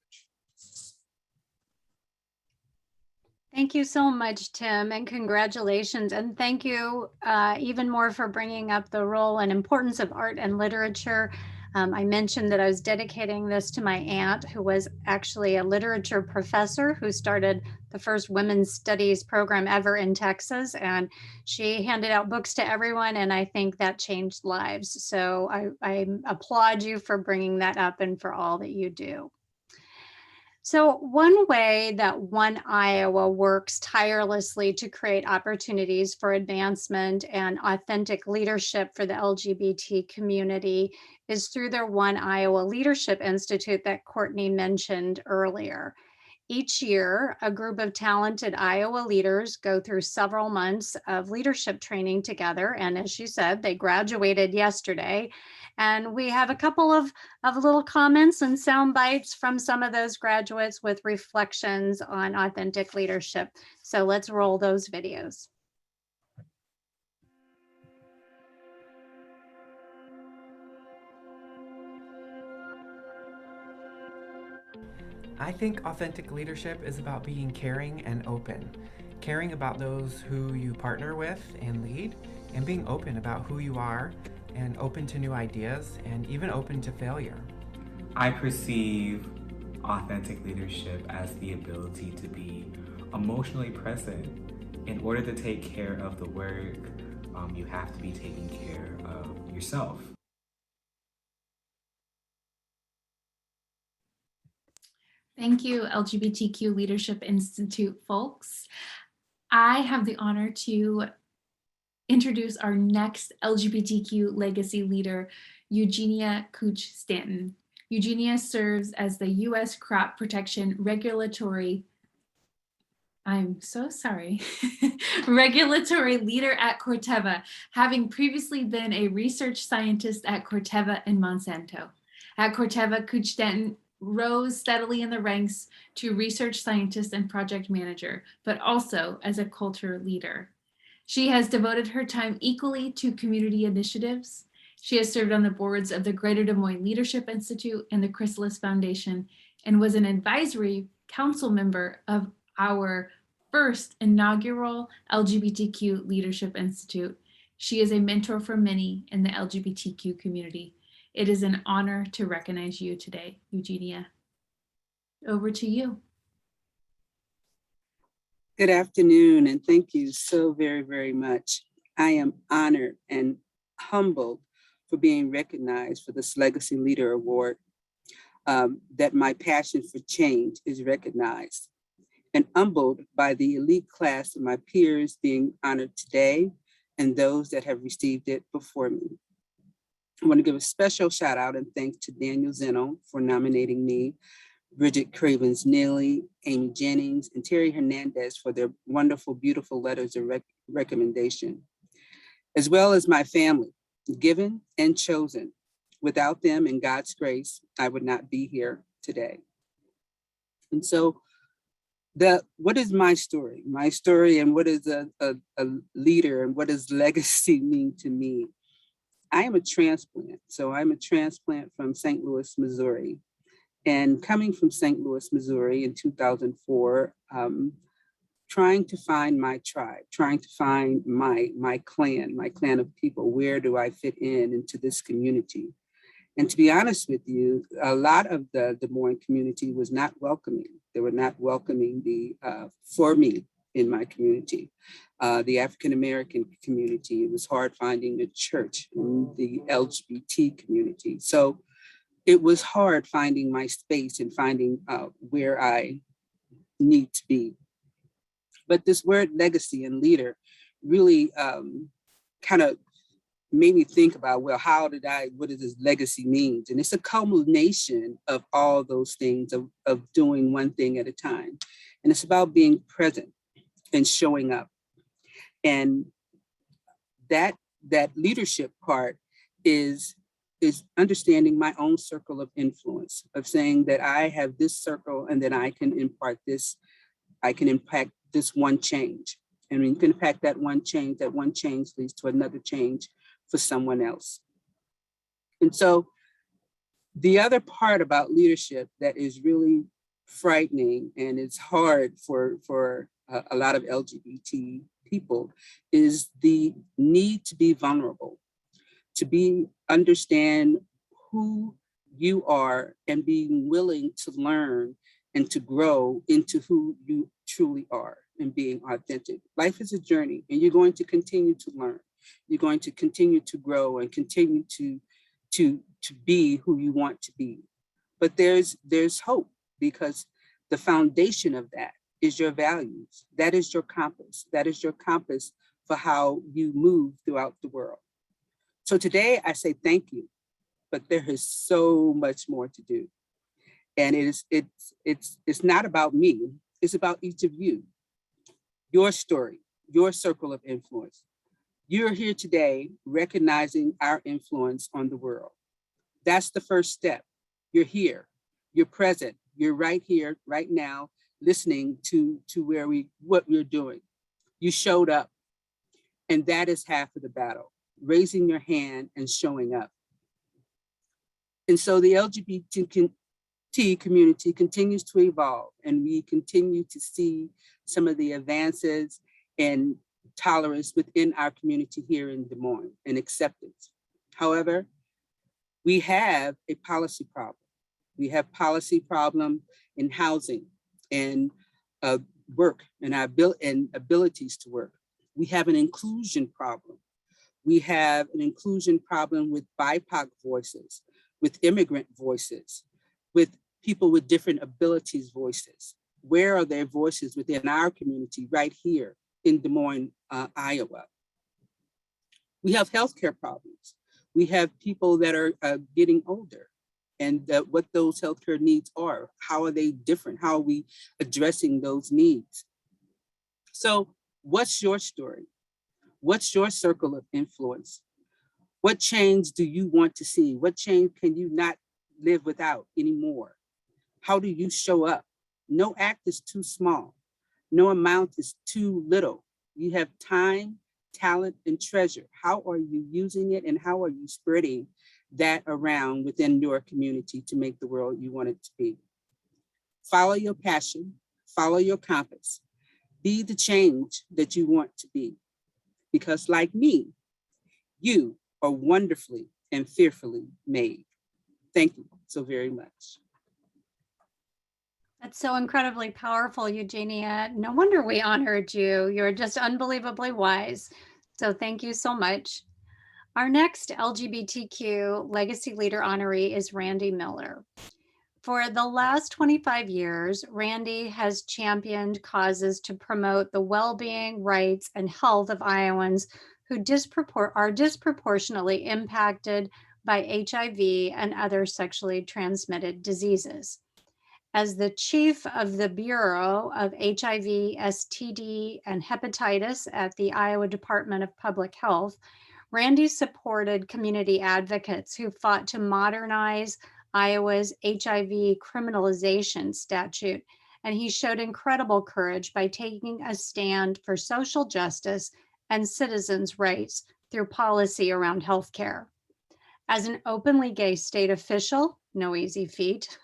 Thank you so much, Tim, and congratulations. And thank you even more for bringing up the role and importance of art and literature. I mentioned that I was dedicating this to my aunt, who was actually a literature professor who started the first women's studies program ever in Texas. And she handed out books to everyone, and I think that changed lives. So I applaud you for bringing that up and for all that you do. So one way that One Iowa works tirelessly to create opportunities for advancement and authentic leadership for the LGBT community is through their One Iowa Leadership Institute that Courtney mentioned earlier. Each year, a group of talented Iowa leaders go through several months of leadership training together. And as she said, they graduated yesterday. And we have a couple of little comments and sound bites from some of those graduates with reflections on authentic leadership. So let's roll those videos. I think authentic leadership is about being caring and open, caring about those who you partner with and lead, and being open about who you are and open to new ideas and even open to failure. I perceive authentic leadership as the ability to be emotionally present. In order to take care of the work, you have to be taking care of yourself. Thank you, LGBTQ Leadership Institute folks. I have the honor to introduce our next LGBTQ legacy leader, Eugenia Couch-Stanton. Eugenia serves as the U.S. Crop Protection Regulatory leader at Corteva, having previously been a research scientist at Corteva and Monsanto. At Corteva, Couch-Stanton rose steadily in the ranks to research scientist and project manager, but also as a culture leader. She has devoted her time equally to community initiatives. She has served on the boards of the Greater Des Moines Leadership Institute and the Chrysalis Foundation, and was an advisory council member of our first inaugural LGBTQ Leadership Institute. She is a mentor for many in the LGBTQ community. It is an honor to recognize you today, Eugenia. Over to you. Good afternoon, and thank you so very, very much. I am honored and humbled for being recognized for this Legacy Leader Award, that my passion for change is recognized, and humbled by the elite class of my peers being honored today and those that have received it before me. I want to give a special shout out and thanks to Daniel Zeno for nominating me, Bridget Cravens-Neely, Amy Jennings, and Terry Hernandez for their wonderful, beautiful letters of recommendation, as well as my family, given and chosen. Without them and God's grace, I would not be here today. And so what is my story? My story and what is a leader and what does legacy mean to me? I am a transplant. So I'm a transplant from St. Louis, Missouri. And coming from St. Louis, Missouri in 2004, trying to find my tribe, trying to find my clan of people. Where do I fit in into this community? And to be honest with you, a lot of the Des Moines community was not welcoming. They were not welcoming for me in my community. The African-American community, it was hard finding a church in the LGBT community. So it was hard finding my space and finding where I need to be. But this word legacy and leader really kind of made me think about, well, what does this legacy mean? And it's a culmination of all those things, of doing one thing at a time. And it's about being present and showing up. And that leadership part is understanding my own circle of influence, of saying that I have this circle and that I can impart this, I can impact this one change. And when you can impact that one change leads to another change for someone else. And so the other part about leadership that is really frightening and it's hard for a lot of LGBT people is the need to be vulnerable, to understand who you are and being willing to learn and to grow into who you truly are and being authentic. Life is a journey and you're going to continue to learn. You're going to continue to grow and continue to be who you want to be. But there's hope, because the foundation of that is your values. That is your compass. That is your compass for how you move throughout the world. So today I say thank you, but there is so much more to do. And it's not about me, it's about each of you, your story, your circle of influence. You're here today recognizing our influence on the world. That's the first step. You're here, you're present, you're right here, right now, listening to what we're doing. You showed up, and that is half of the battle, raising your hand and showing up. And so the LGBT community continues to evolve, and we continue to see some of the advances and tolerance within our community here in Des Moines and acceptance. However, we have a policy problem. We have policy problem in housing and work and our abilities to work. We have an inclusion problem. We have an inclusion problem with BIPOC voices, with immigrant voices, with people with different abilities voices. Where are their voices within our community right here in Des Moines, Iowa? We have healthcare problems. We have people that are getting older, and what those healthcare needs are. How are they different? How are we addressing those needs? So what's your story? What's your circle of influence? What change do you want to see? What change can you not live without anymore? How do you show up? No act is too small. No amount is too little. You have time, talent, and treasure. How are you using it, and how are you spreading that around within your community to make the world you want it to be? Follow your passion, follow your compass. Be the change that you want to be. Because like me, you are wonderfully and fearfully made. Thank you so very much. That's so incredibly powerful, Eugenia. No wonder we honored you. You're just unbelievably wise. So thank you so much. Our next LGBTQ Legacy Leader honoree is Randy Miller. For the last 25 years, Randy has championed causes to promote the well-being, rights, and health of Iowans who are disproportionately impacted by HIV and other sexually transmitted diseases. As the chief of the Bureau of HIV, STD, and Hepatitis at the Iowa Department of Public Health, Randy supported community advocates who fought to modernize Iowa's HIV criminalization statute, and he showed incredible courage by taking a stand for social justice and citizens' rights through policy around healthcare. As an openly gay state official, no easy feat,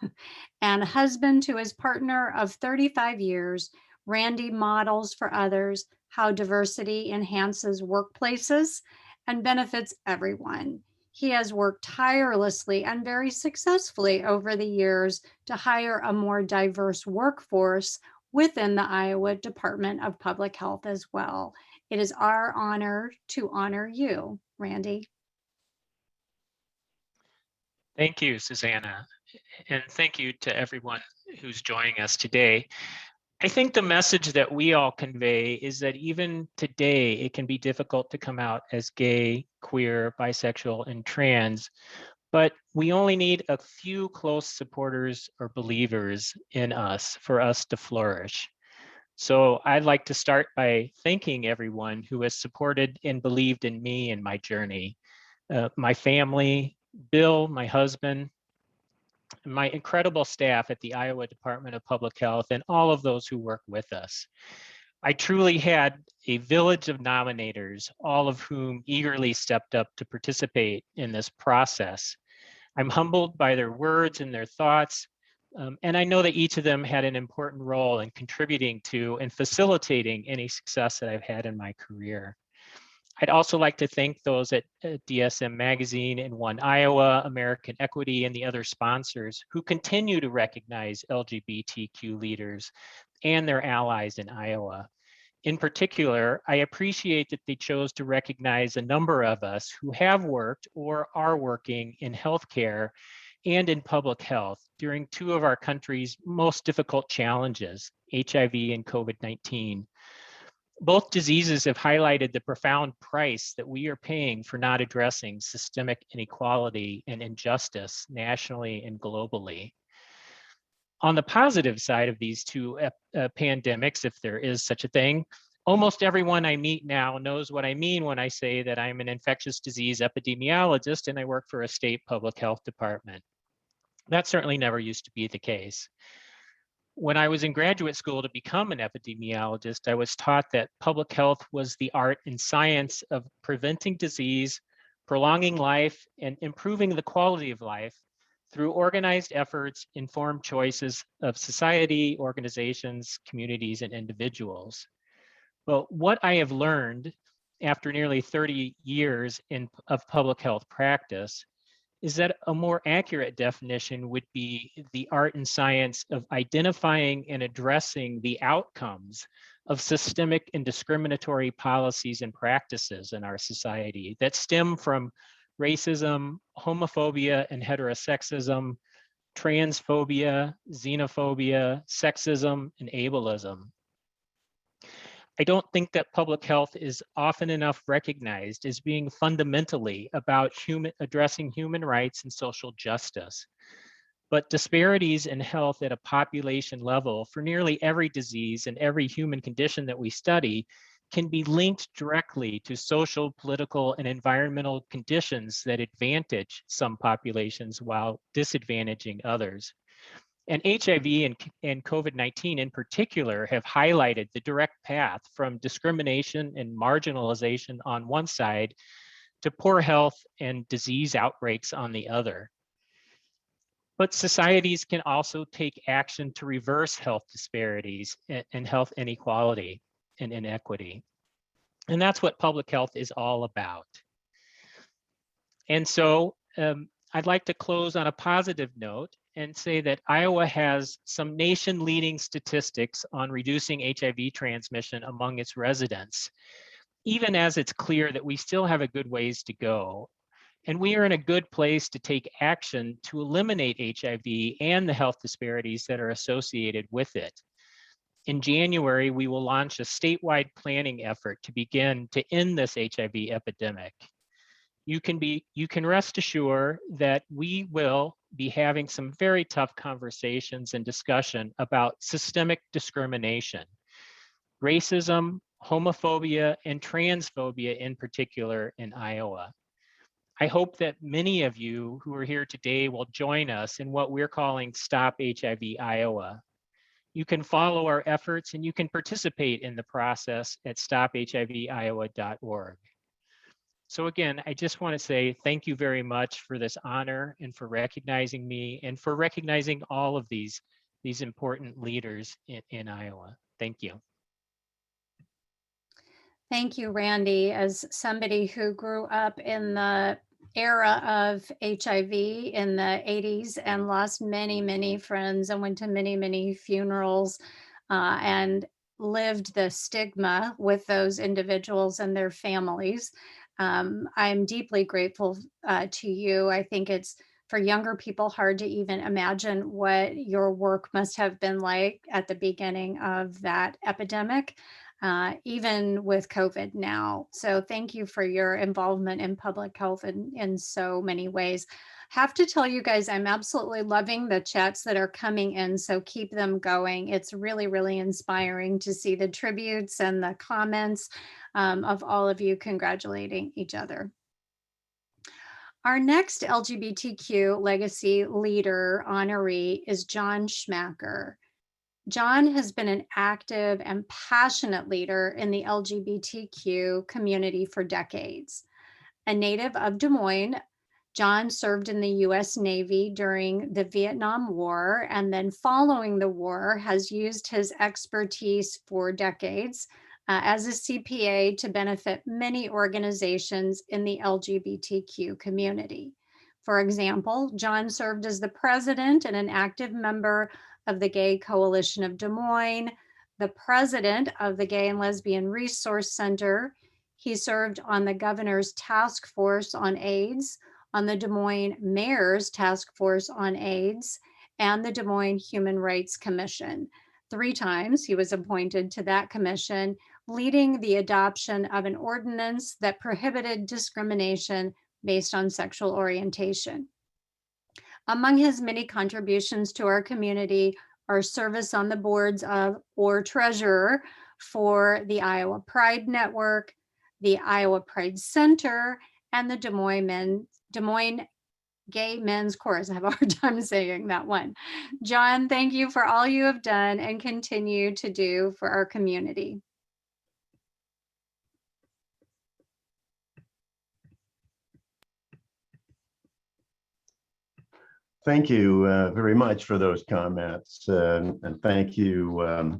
and husband to his partner of 35 years, Randy models for others how diversity enhances workplaces and benefits everyone. He has worked tirelessly and very successfully over the years to hire a more diverse workforce within the Iowa Department of Public Health as well. It is our honor to honor you, Randy. Thank you, Susanna, and thank you to everyone who's joining us today. I think the message that we all convey is that even today, it can be difficult to come out as gay, queer, bisexual, and trans, but we only need a few close supporters or believers in us for us to flourish. So I'd like to start by thanking everyone who has supported and believed in me and my journey. My family, Bill, my husband, my incredible staff at the Iowa Department of Public Health, and all of those who work with us. I truly had a village of nominators, all of whom eagerly stepped up to participate in this process. I'm humbled by their words and their thoughts, and I know that each of them had an important role in contributing to and facilitating any success that I've had in my career. I'd also like to thank those at DSM Magazine and One Iowa, American Equity, and the other sponsors who continue to recognize LGBTQ leaders and their allies in Iowa. In particular, I appreciate that they chose to recognize a number of us who have worked or are working in healthcare and in public health during two of our country's most difficult challenges, HIV and COVID-19. Both diseases have highlighted the profound price that we are paying for not addressing systemic inequality and injustice nationally and globally. On the positive side of these two pandemics, if there is such a thing, almost everyone I meet now knows what I mean when I say that I'm an infectious disease epidemiologist and I work for a state public health department. That certainly never used to be the case. When I was in graduate school to become an epidemiologist, I was taught that public health was the art and science of preventing disease, prolonging life, and improving the quality of life through organized efforts, informed choices of society, organizations, communities, and individuals. Well, what I have learned after nearly 30 years of public health practice is that a more accurate definition would be the art and science of identifying and addressing the outcomes of systemic and discriminatory policies and practices in our society that stem from racism, homophobia and heterosexism, transphobia, xenophobia, sexism, and ableism. I don't think that public health is often enough recognized as being fundamentally about addressing human rights and social justice. But disparities in health at a population level for nearly every disease and every human condition that we study can be linked directly to social, political, and environmental conditions that advantage some populations while disadvantaging others. And HIV and COVID-19 in particular have highlighted the direct path from discrimination and marginalization on one side to poor health and disease outbreaks on the other. But societies can also take action to reverse health disparities and health inequality and inequity. And that's what public health is all about. And so I'd like to close on a positive note and say that Iowa has some nation-leading statistics on reducing HIV transmission among its residents, even as it's clear that we still have a good ways to go. And we are in a good place to take action to eliminate HIV and the health disparities that are associated with it. In January, we will launch a statewide planning effort to begin to end this HIV epidemic. You can rest assured that we will be having some very tough conversations and discussion about systemic discrimination, racism, homophobia, and transphobia in particular in Iowa. I hope that many of you who are here today will join us in what we're calling Stop HIV Iowa. You can follow our efforts and you can participate in the process at stophiviowa.org. So again, I just want to say thank you very much for this honor and for recognizing me and for recognizing all of these important leaders in Iowa. Thank you. Thank you, Randy. As somebody who grew up in the era of HIV in the 80s and lost many, many friends and went to many, many funerals and lived the stigma with those individuals and their families, I'm deeply grateful to you. I think it's for younger people hard to even imagine what your work must have been like at the beginning of that epidemic, even with COVID now. So thank you for your involvement in public health in so many ways. Have to tell you guys, I'm absolutely loving the chats that are coming in, so keep them going. It's really, really inspiring to see the tributes and the comments of all of you congratulating each other. Our next LGBTQ legacy leader honoree is John Schmacker. John has been an active and passionate leader in the LGBTQ community for decades. A native of Des Moines, John served in the US Navy during the Vietnam War, and then following the war has used his expertise for decades as a CPA to benefit many organizations in the LGBTQ community. For example, John served as the president and an active member of the Gay Coalition of Des Moines, the president of the Gay and Lesbian Resource Center. He served on the governor's task force on AIDS, on the Des Moines Mayor's Task Force on AIDS, and the Des Moines Human Rights Commission. 3 times he was appointed to that commission, leading the adoption of an ordinance that prohibited discrimination based on sexual orientation. Among his many contributions to our community are service on the boards of, or treasurer for the Iowa Pride Network, the Iowa Pride Center, and the Des Moines Gay Men's Chorus. I have a hard time saying that one. John, thank you for all you have done and continue to do for our community. Thank you very much for those comments, and thank you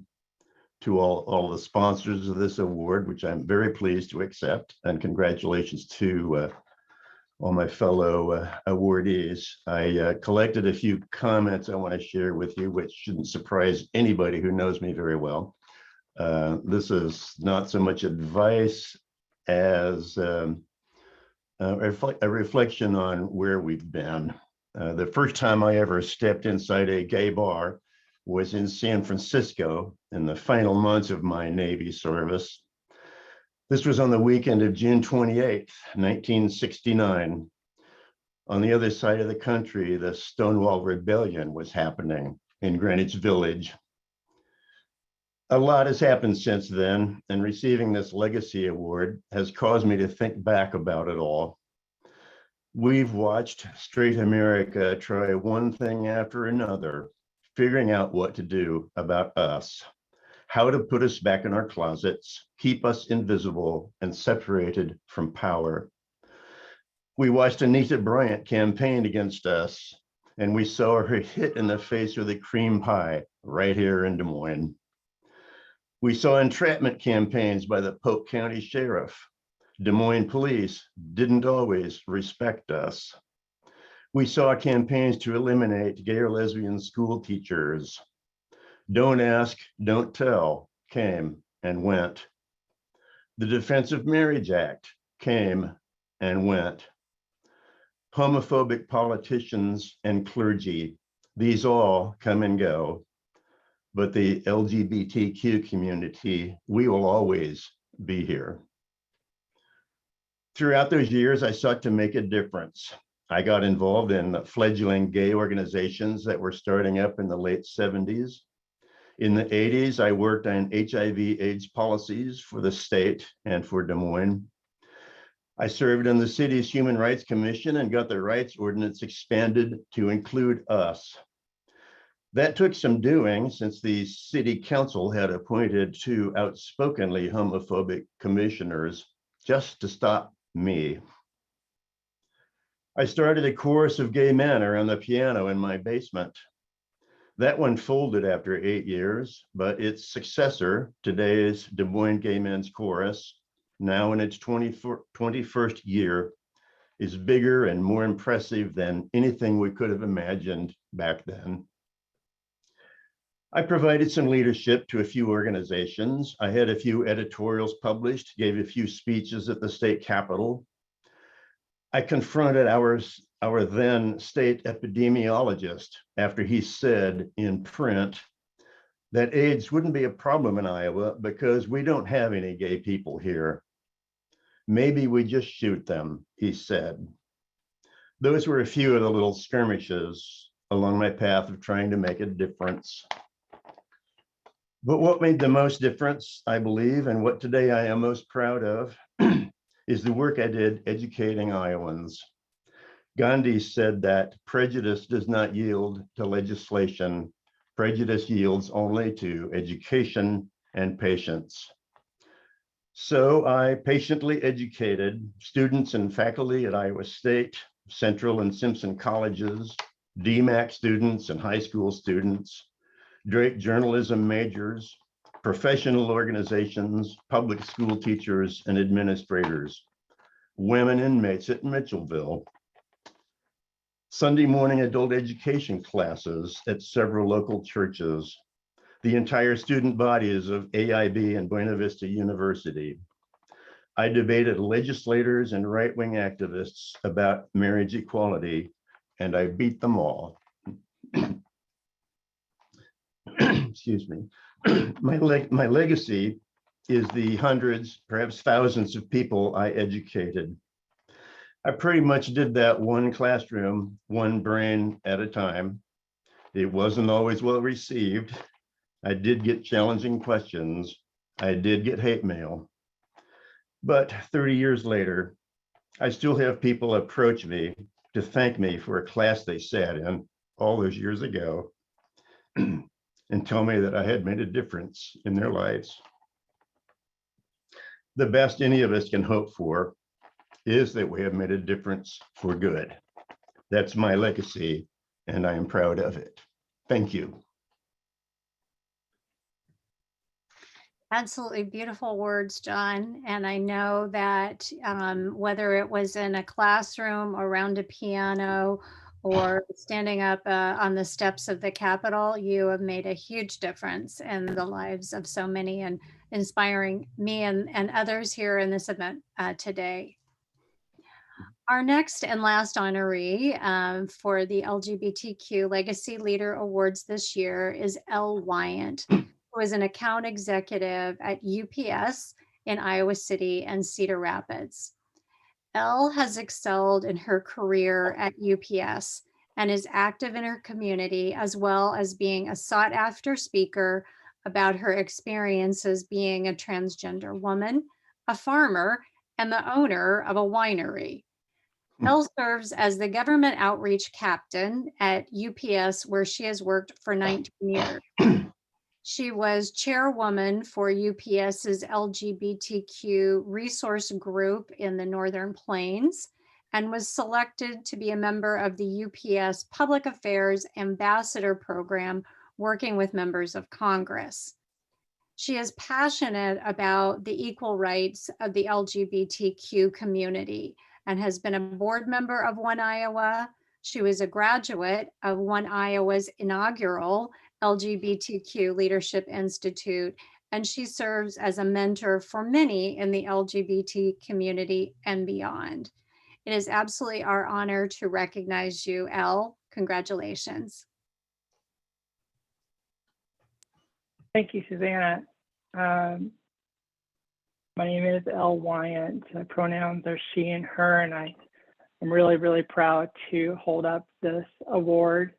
to all the sponsors of this award, which I'm very pleased to accept, and congratulations to all my fellow awardees. I collected a few comments I want to share with you, which shouldn't surprise anybody who knows me very well. This is not so much advice as a reflection on where we've been. The first time I ever stepped inside a gay bar was in San Francisco in the final months of my Navy service. This was on the weekend of June 28th, 1969. On the other side of the country, the Stonewall Rebellion was happening in Greenwich Village. A lot has happened since then, and receiving this legacy award has caused me to think back about it all. We've watched straight America try one thing after another, figuring out what to do about us, how to put us back in our closets, keep us invisible and separated from power. We watched Anita Bryant campaign against us, and we saw her hit in the face with a cream pie right here in Des Moines. We saw entrapment campaigns by the Polk County Sheriff. Des Moines police didn't always respect us. We saw campaigns to eliminate gay or lesbian school teachers. Don't ask, don't tell came and went. The Defense of Marriage Act came and went. Homophobic politicians and clergy, these all come and go. But the LGBTQ community, we will always be here. Throughout those years, I sought to make a difference. I got involved in fledgling gay organizations that were starting up in the late 70s. In the 80s, I worked on HIV/AIDS policies for the state and for Des Moines. I served on the city's Human Rights Commission and got the rights ordinance expanded to include us. That took some doing, since the city council had appointed 2 outspokenly homophobic commissioners just to stop me. I started a chorus of gay men around the piano in my basement. That one folded after 8 years, but its successor, today's Des Moines Gay Men's Chorus, now in its 21st year, is bigger and more impressive than anything we could have imagined back then. I provided some leadership to a few organizations. I had a few editorials published, gave a few speeches at the state capitol. I confronted our then state epidemiologist after he said in print that AIDS wouldn't be a problem in Iowa because we don't have any gay people here. Maybe we just shoot them, he said. Those were a few of the little skirmishes along my path of trying to make a difference. But what made the most difference, I believe, and what today I am most proud of, is the work I did educating Iowans. Gandhi said that prejudice does not yield to legislation. Prejudice yields only to education and patience. So I patiently educated students and faculty at Iowa State, Central and Simpson colleges, DMAC students and high school students, Drake journalism majors, professional organizations, public school teachers and administrators, women inmates at Mitchellville, Sunday morning adult education classes at several local churches, the entire student bodies of AIB and Buena Vista University. I debated legislators and right-wing activists about marriage equality, and I beat them all. Excuse me. My legacy is the hundreds, perhaps thousands of people I educated. I pretty much did that one classroom, one brain at a time. It wasn't always well received. I did get challenging questions. I did get hate mail. But 30 years later, I still have people approach me to thank me for a class they sat in all those years ago and tell me that I had made a difference in their lives. The best any of us can hope for is that we have made a difference for good. That's my legacy, and I am proud of it. Thank you. Absolutely beautiful words, John. And I know that whether it was in a classroom, around a piano, or standing up on the steps of the Capitol, you have made a huge difference in the lives of so many and inspiring me and others here in this event today. Our next and last honoree for the LGBTQ Legacy Leader Awards this year is Elle Wyant, who is an account executive at UPS in Iowa City and Cedar Rapids. Elle has excelled in her career at UPS and is active in her community, as well as being a sought-after speaker about her experiences being a transgender woman, a farmer, and the owner of a winery. Elle serves as the government outreach captain at UPS, where she has worked for 19 years. She was chairwoman for UPS's LGBTQ resource group in the Northern Plains and was selected to be a member of the UPS Public Affairs Ambassador Program, working with members of Congress. She is passionate about the equal rights of the LGBTQ community and has been a board member of One Iowa. She was a graduate of One Iowa's inaugural LGBTQ Leadership Institute, and she serves as a mentor for many in the LGBT community and beyond. It is absolutely our honor to recognize you, Elle. Congratulations. Thank you, Susanna. My name is Elle Wyant. Pronouns are she and her, and I'm really, really proud to hold up this award.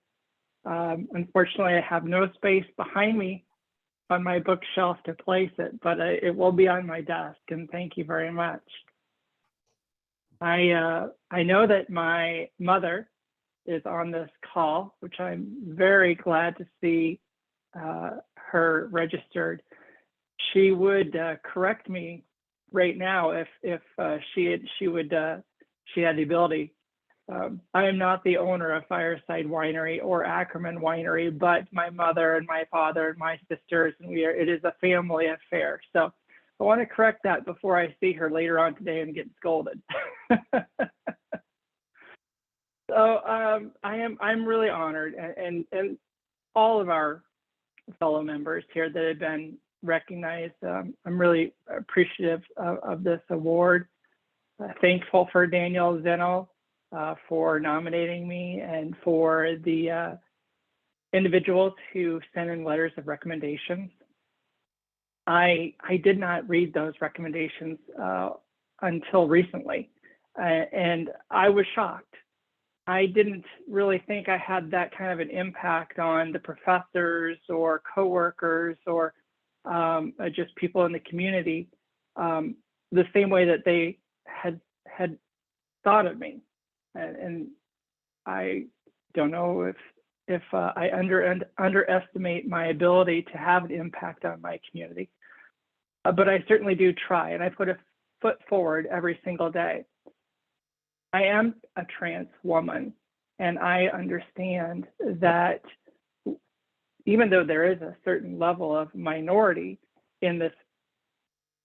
Unfortunately, I have no space behind me on my bookshelf to place it, but it will be on my desk, and thank you very much. I know that my mother is on this call, which I'm very glad to see her registered. She would correct me right now if she had the ability. I am not the owner of Fireside Winery or Ackerman Winery, but my mother and my father and my sisters, and it is a family affair. So I want to correct that before I see her later on today and get scolded. So I'm really honored, and all of our fellow members here that have been recognized. I'm really appreciative of this award. Thankful for Daniel Zeno for nominating me, and for the individuals who sent in letters of recommendations. I did not read those recommendations until recently, and I was shocked. I didn't really think I had that kind of an impact on the professors or coworkers or just people in the community, the same way that they had thought of me. And I don't know if I underestimate my ability to have an impact on my community, but I certainly do try, and I put a foot forward every single day. I am a trans woman, and I understand that even though there is a certain level of minority in this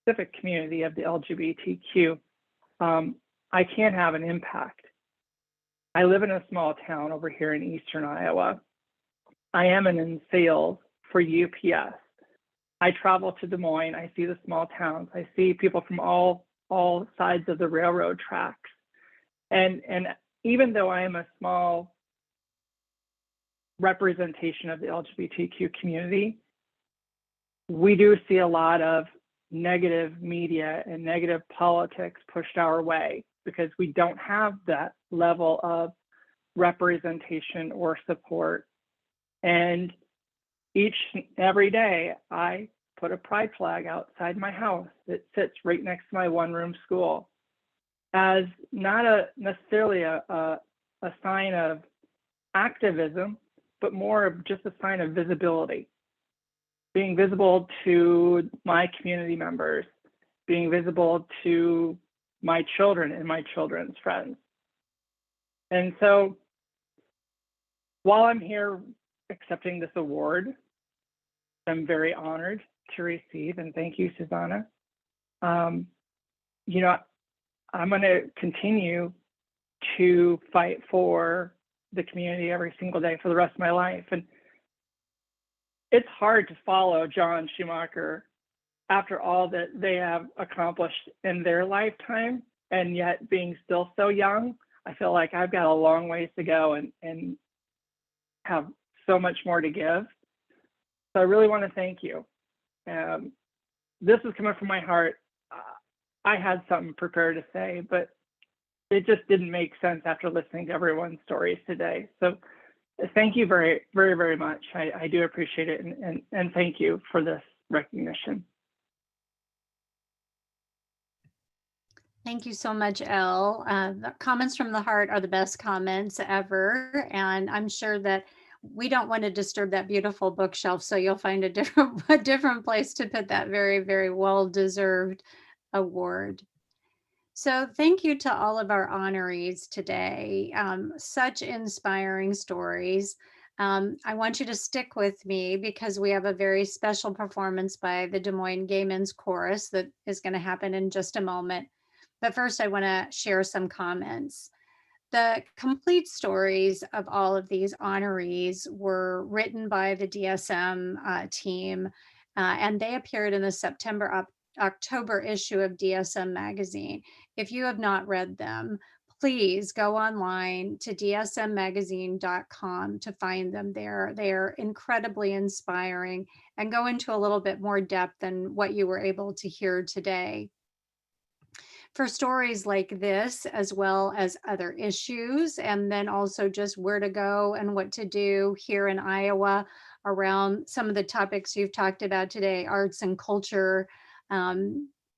specific community of the LGBTQ, I can have an impact. I live in a small town over here in Eastern Iowa. I am in sales for UPS. I travel to Des Moines. I see the small towns. I see people from all sides of the railroad tracks. And even though I am a small representation of the LGBTQ community, we do see a lot of negative media and negative politics pushed our way because we don't have that level of representation or support. And every day I put a pride flag outside my house that sits right next to my one-room school, as not necessarily a sign of activism, but more of just a sign of visibility. Being visible to my community members, being visible to my children and my children's friends. And so while I'm here accepting this award, I'm very honored to receive, and thank you, Susanna. You know, I'm going to continue to fight for the community every single day for the rest of my life. And it's hard to follow John Schumacher after all that they have accomplished in their lifetime, and yet being still so young. I feel like I've got a long ways to go and have so much more to give. So I really want to thank you. This is coming from my heart. I had something prepared to say, but it just didn't make sense after listening to everyone's stories today. So thank you very, very, very much. I do appreciate it, and thank you for this recognition. Thank you so much, Elle. The comments from the heart are the best comments ever. And I'm sure that we don't want to disturb that beautiful bookshelf, so you'll find a different place to put that very, very well-deserved award. So thank you to all of our honorees today. Such inspiring stories. I want you to stick with me because we have a very special performance by the Des Moines Gay Men's Chorus that is going to happen in just a moment. But first, I want to share some comments. The complete stories of all of these honorees were written by the DSM team, and they appeared in the October issue of DSM magazine. If you have not read them, please go online to dsmmagazine.com to find them there. They are incredibly inspiring and go into a little bit more depth than what you were able to hear today. For stories like this, as well as other issues, and then also just where to go and what to do here in Iowa around some of the topics you've talked about today, arts and culture,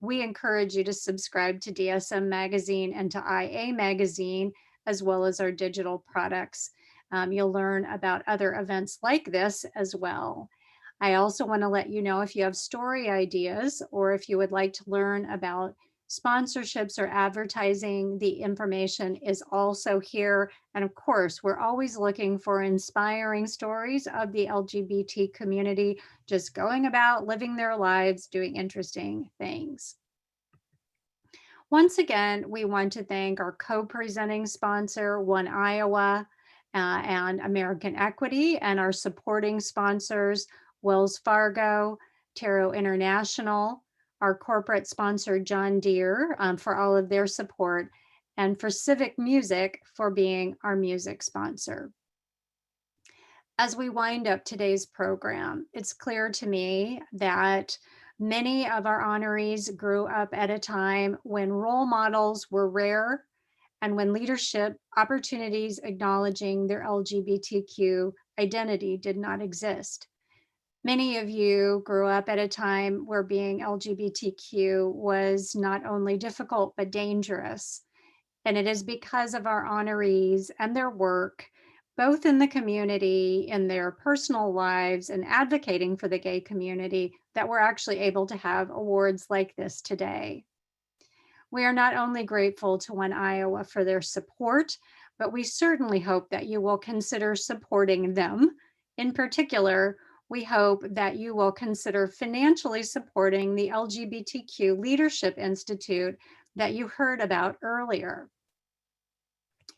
we encourage you to subscribe to DSM Magazine and to IA Magazine, as well as our digital products. You'll learn about other events like this as well. I also want to let you know if you have story ideas or if you would like to learn about sponsorships or advertising, the information is also here. And of course, we're always looking for inspiring stories of the LGBT community, just going about living their lives, doing interesting things. Once again, we want to thank our co-presenting sponsor, One Iowa and American Equity, and our supporting sponsors, Wells Fargo, Tarot International, our corporate sponsor, John Deere, for all of their support, and for Civic Music for being our music sponsor. As we wind up today's program, it's clear to me that many of our honorees grew up at a time when role models were rare and when leadership opportunities acknowledging their LGBTQ identity did not exist. Many of you grew up at a time where being LGBTQ was not only difficult, but dangerous. And it is because of our honorees and their work, both in the community, in their personal lives, and advocating for the gay community, that we're actually able to have awards like this today. We are not only grateful to One Iowa for their support, but we certainly hope that you will consider supporting them. In particular, we hope that you will consider financially supporting the LGBTQ Leadership Institute that you heard about earlier.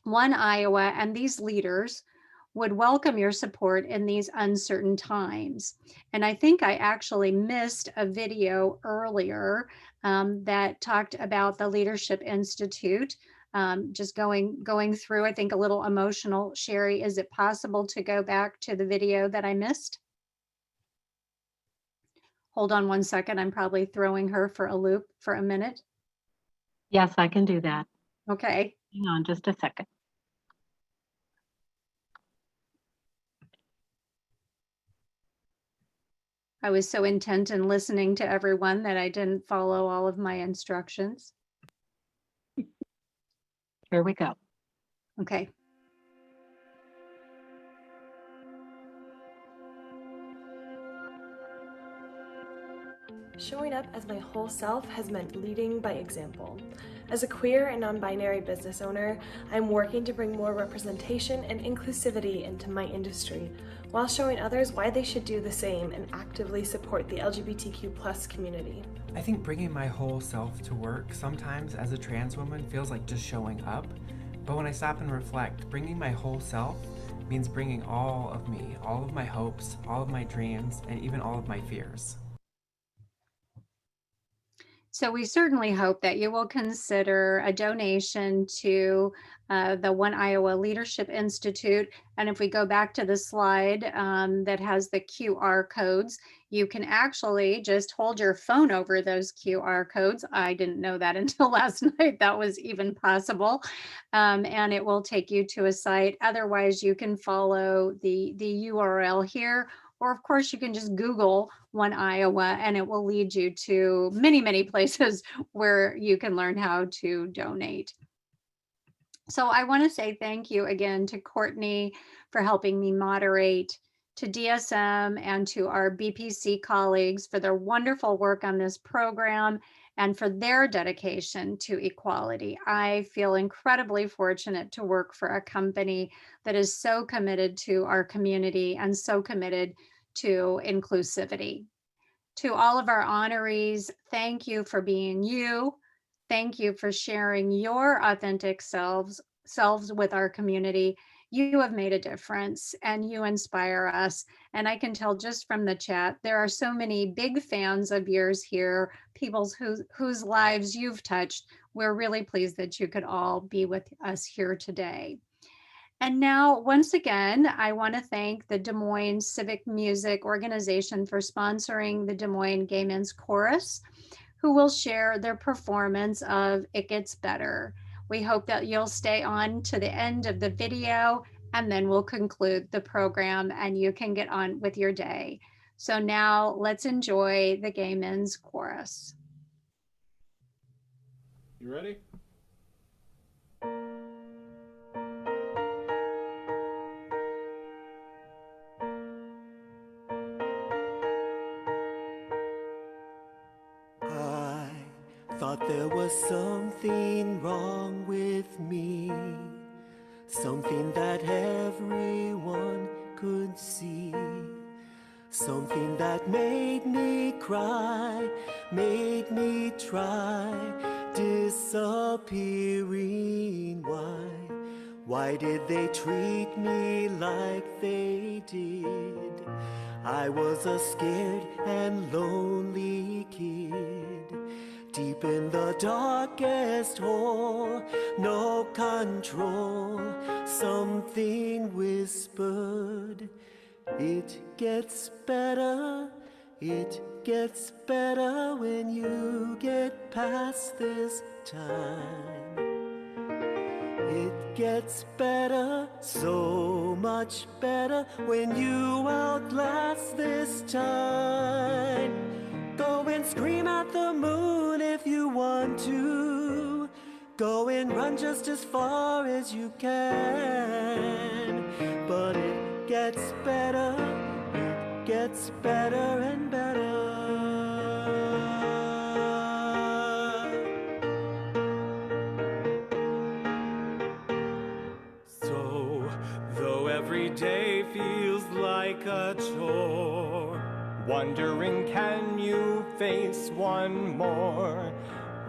One Iowa and these leaders would welcome your support in these uncertain times. And I think I actually missed a video earlier that talked about the Leadership Institute. Just going through, I think a little emotional. Sherry, is it possible to go back to the video that I missed? Hold on one second. I'm probably throwing her for a loop for a minute. Yes, I can do that. Okay. Hang on just a second. I was so intent in listening to everyone that I didn't follow all of my instructions. Here we go. Okay. Showing up as my whole self has meant leading by example. As a queer and non-binary business owner, I'm working to bring more representation and inclusivity into my industry, while showing others why they should do the same and actively support the LGBTQ+ community. I think bringing my whole self to work sometimes as a trans woman feels like just showing up, but when I stop and reflect, bringing my whole self means bringing all of me, all of my hopes, all of my dreams, and even all of my fears. So we certainly hope that you will consider a donation to the One Iowa Leadership Institute. And if we go back to the slide that has the QR codes, you can actually just hold your phone over those QR codes. I didn't know that until last night, that was even possible. And it will take you to a site. Otherwise, you can follow the URL here. Or of course, you can just Google One Iowa and it will lead you to many, many places where you can learn how to donate. So I want to say thank you again to Courtney for helping me moderate, to DSM and to our BPC colleagues for their wonderful work on this program and for their dedication to equality. I feel incredibly fortunate to work for a company that is so committed to our community and so committed to inclusivity. To all of our honorees, thank you for being you. Thank you for sharing your authentic selves with our community. You have made a difference and you inspire us. And I can tell just from the chat, there are so many big fans of yours here, people whose lives you've touched. We're really pleased that you could all be with us here today. And now, once again, I want to thank the Des Moines Civic Music Organization for sponsoring the Des Moines Gay Men's Chorus, who will share their performance of It Gets Better. We hope that you'll stay on to the end of the video and then we'll conclude the program and you can get on with your day. So now let's enjoy the Gay Men's Chorus. You ready? was something wrong with me, something that everyone could see, something that made me cry, made me try disappearing. Why did they treat me like they did? I was a scared and lonely kid, deep in the darkest hole, no control. Something whispered, it gets better, it gets better when you get past this time. It gets better, so much better when you outlast this time. Go and scream at the moon if you want to. Go and run just as far as you can. But it gets better and better. So, though every day feels like a chore, wondering can you face one more?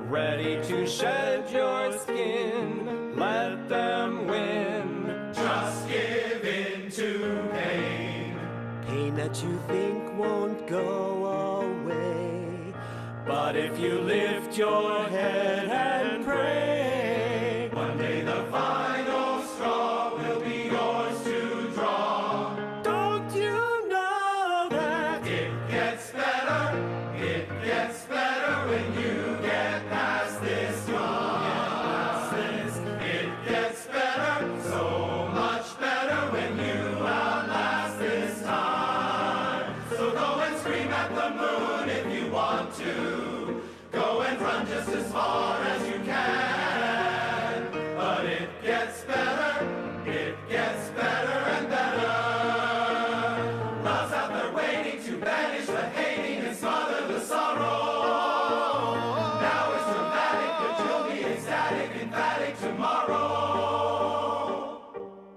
Ready to shed your skin, let them win. Just give in to pain. Pain that you think won't go away. But if you lift your head and pray, one day the final straw will be yours to draw. Don't you know that it gets better when you get past this time. It gets better, so much better when you outlast this time. So go and scream at the moon if you want to. Go and run just as far as you can. But it gets better and better. Love's out there waiting to banish the hating and smother the sorrow. Now it's dramatic, but you'll be ecstatic, emphatic tomorrow.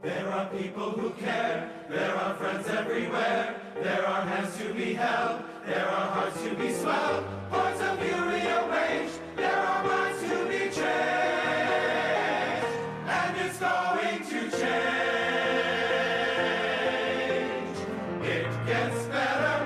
There are people who care, there are friends everywhere. There are hands to be held, there are hearts to be swelled, points of view rearranged, there are minds to be changed, and it's going to change. It gets better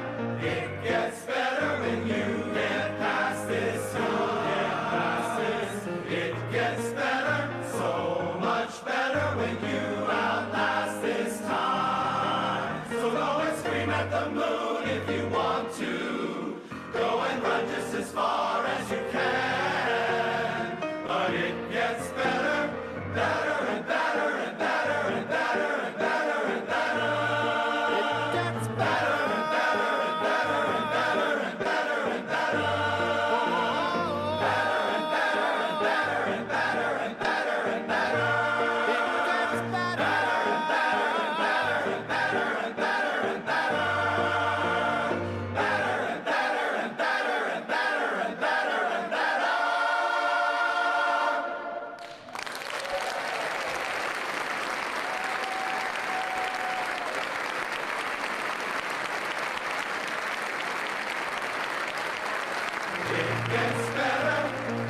when you get past this time. It gets better, so much better when you outlast this time. So go and scream at the moon if you want to. Go and run just as far as you can. But it gets better and better and better and better and better and better. It gets better and better and better and better and better and better. Better and better and better and better and better and better. It gets better and better and better and better and better and better. Better and better and better and better and better and better.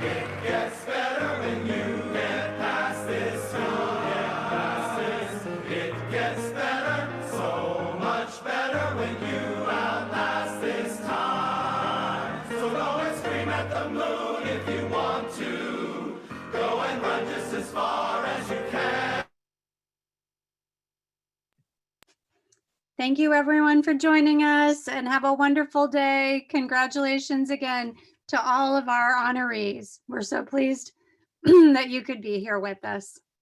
It gets better when you get past this time. It gets better, so much better when you outlast this time. So go and scream at the moon if you want to. Go and run just as far as you can. Thank you everyone for joining us and have a wonderful day. Congratulations again to all of our honorees. We're so pleased that you could be here with us.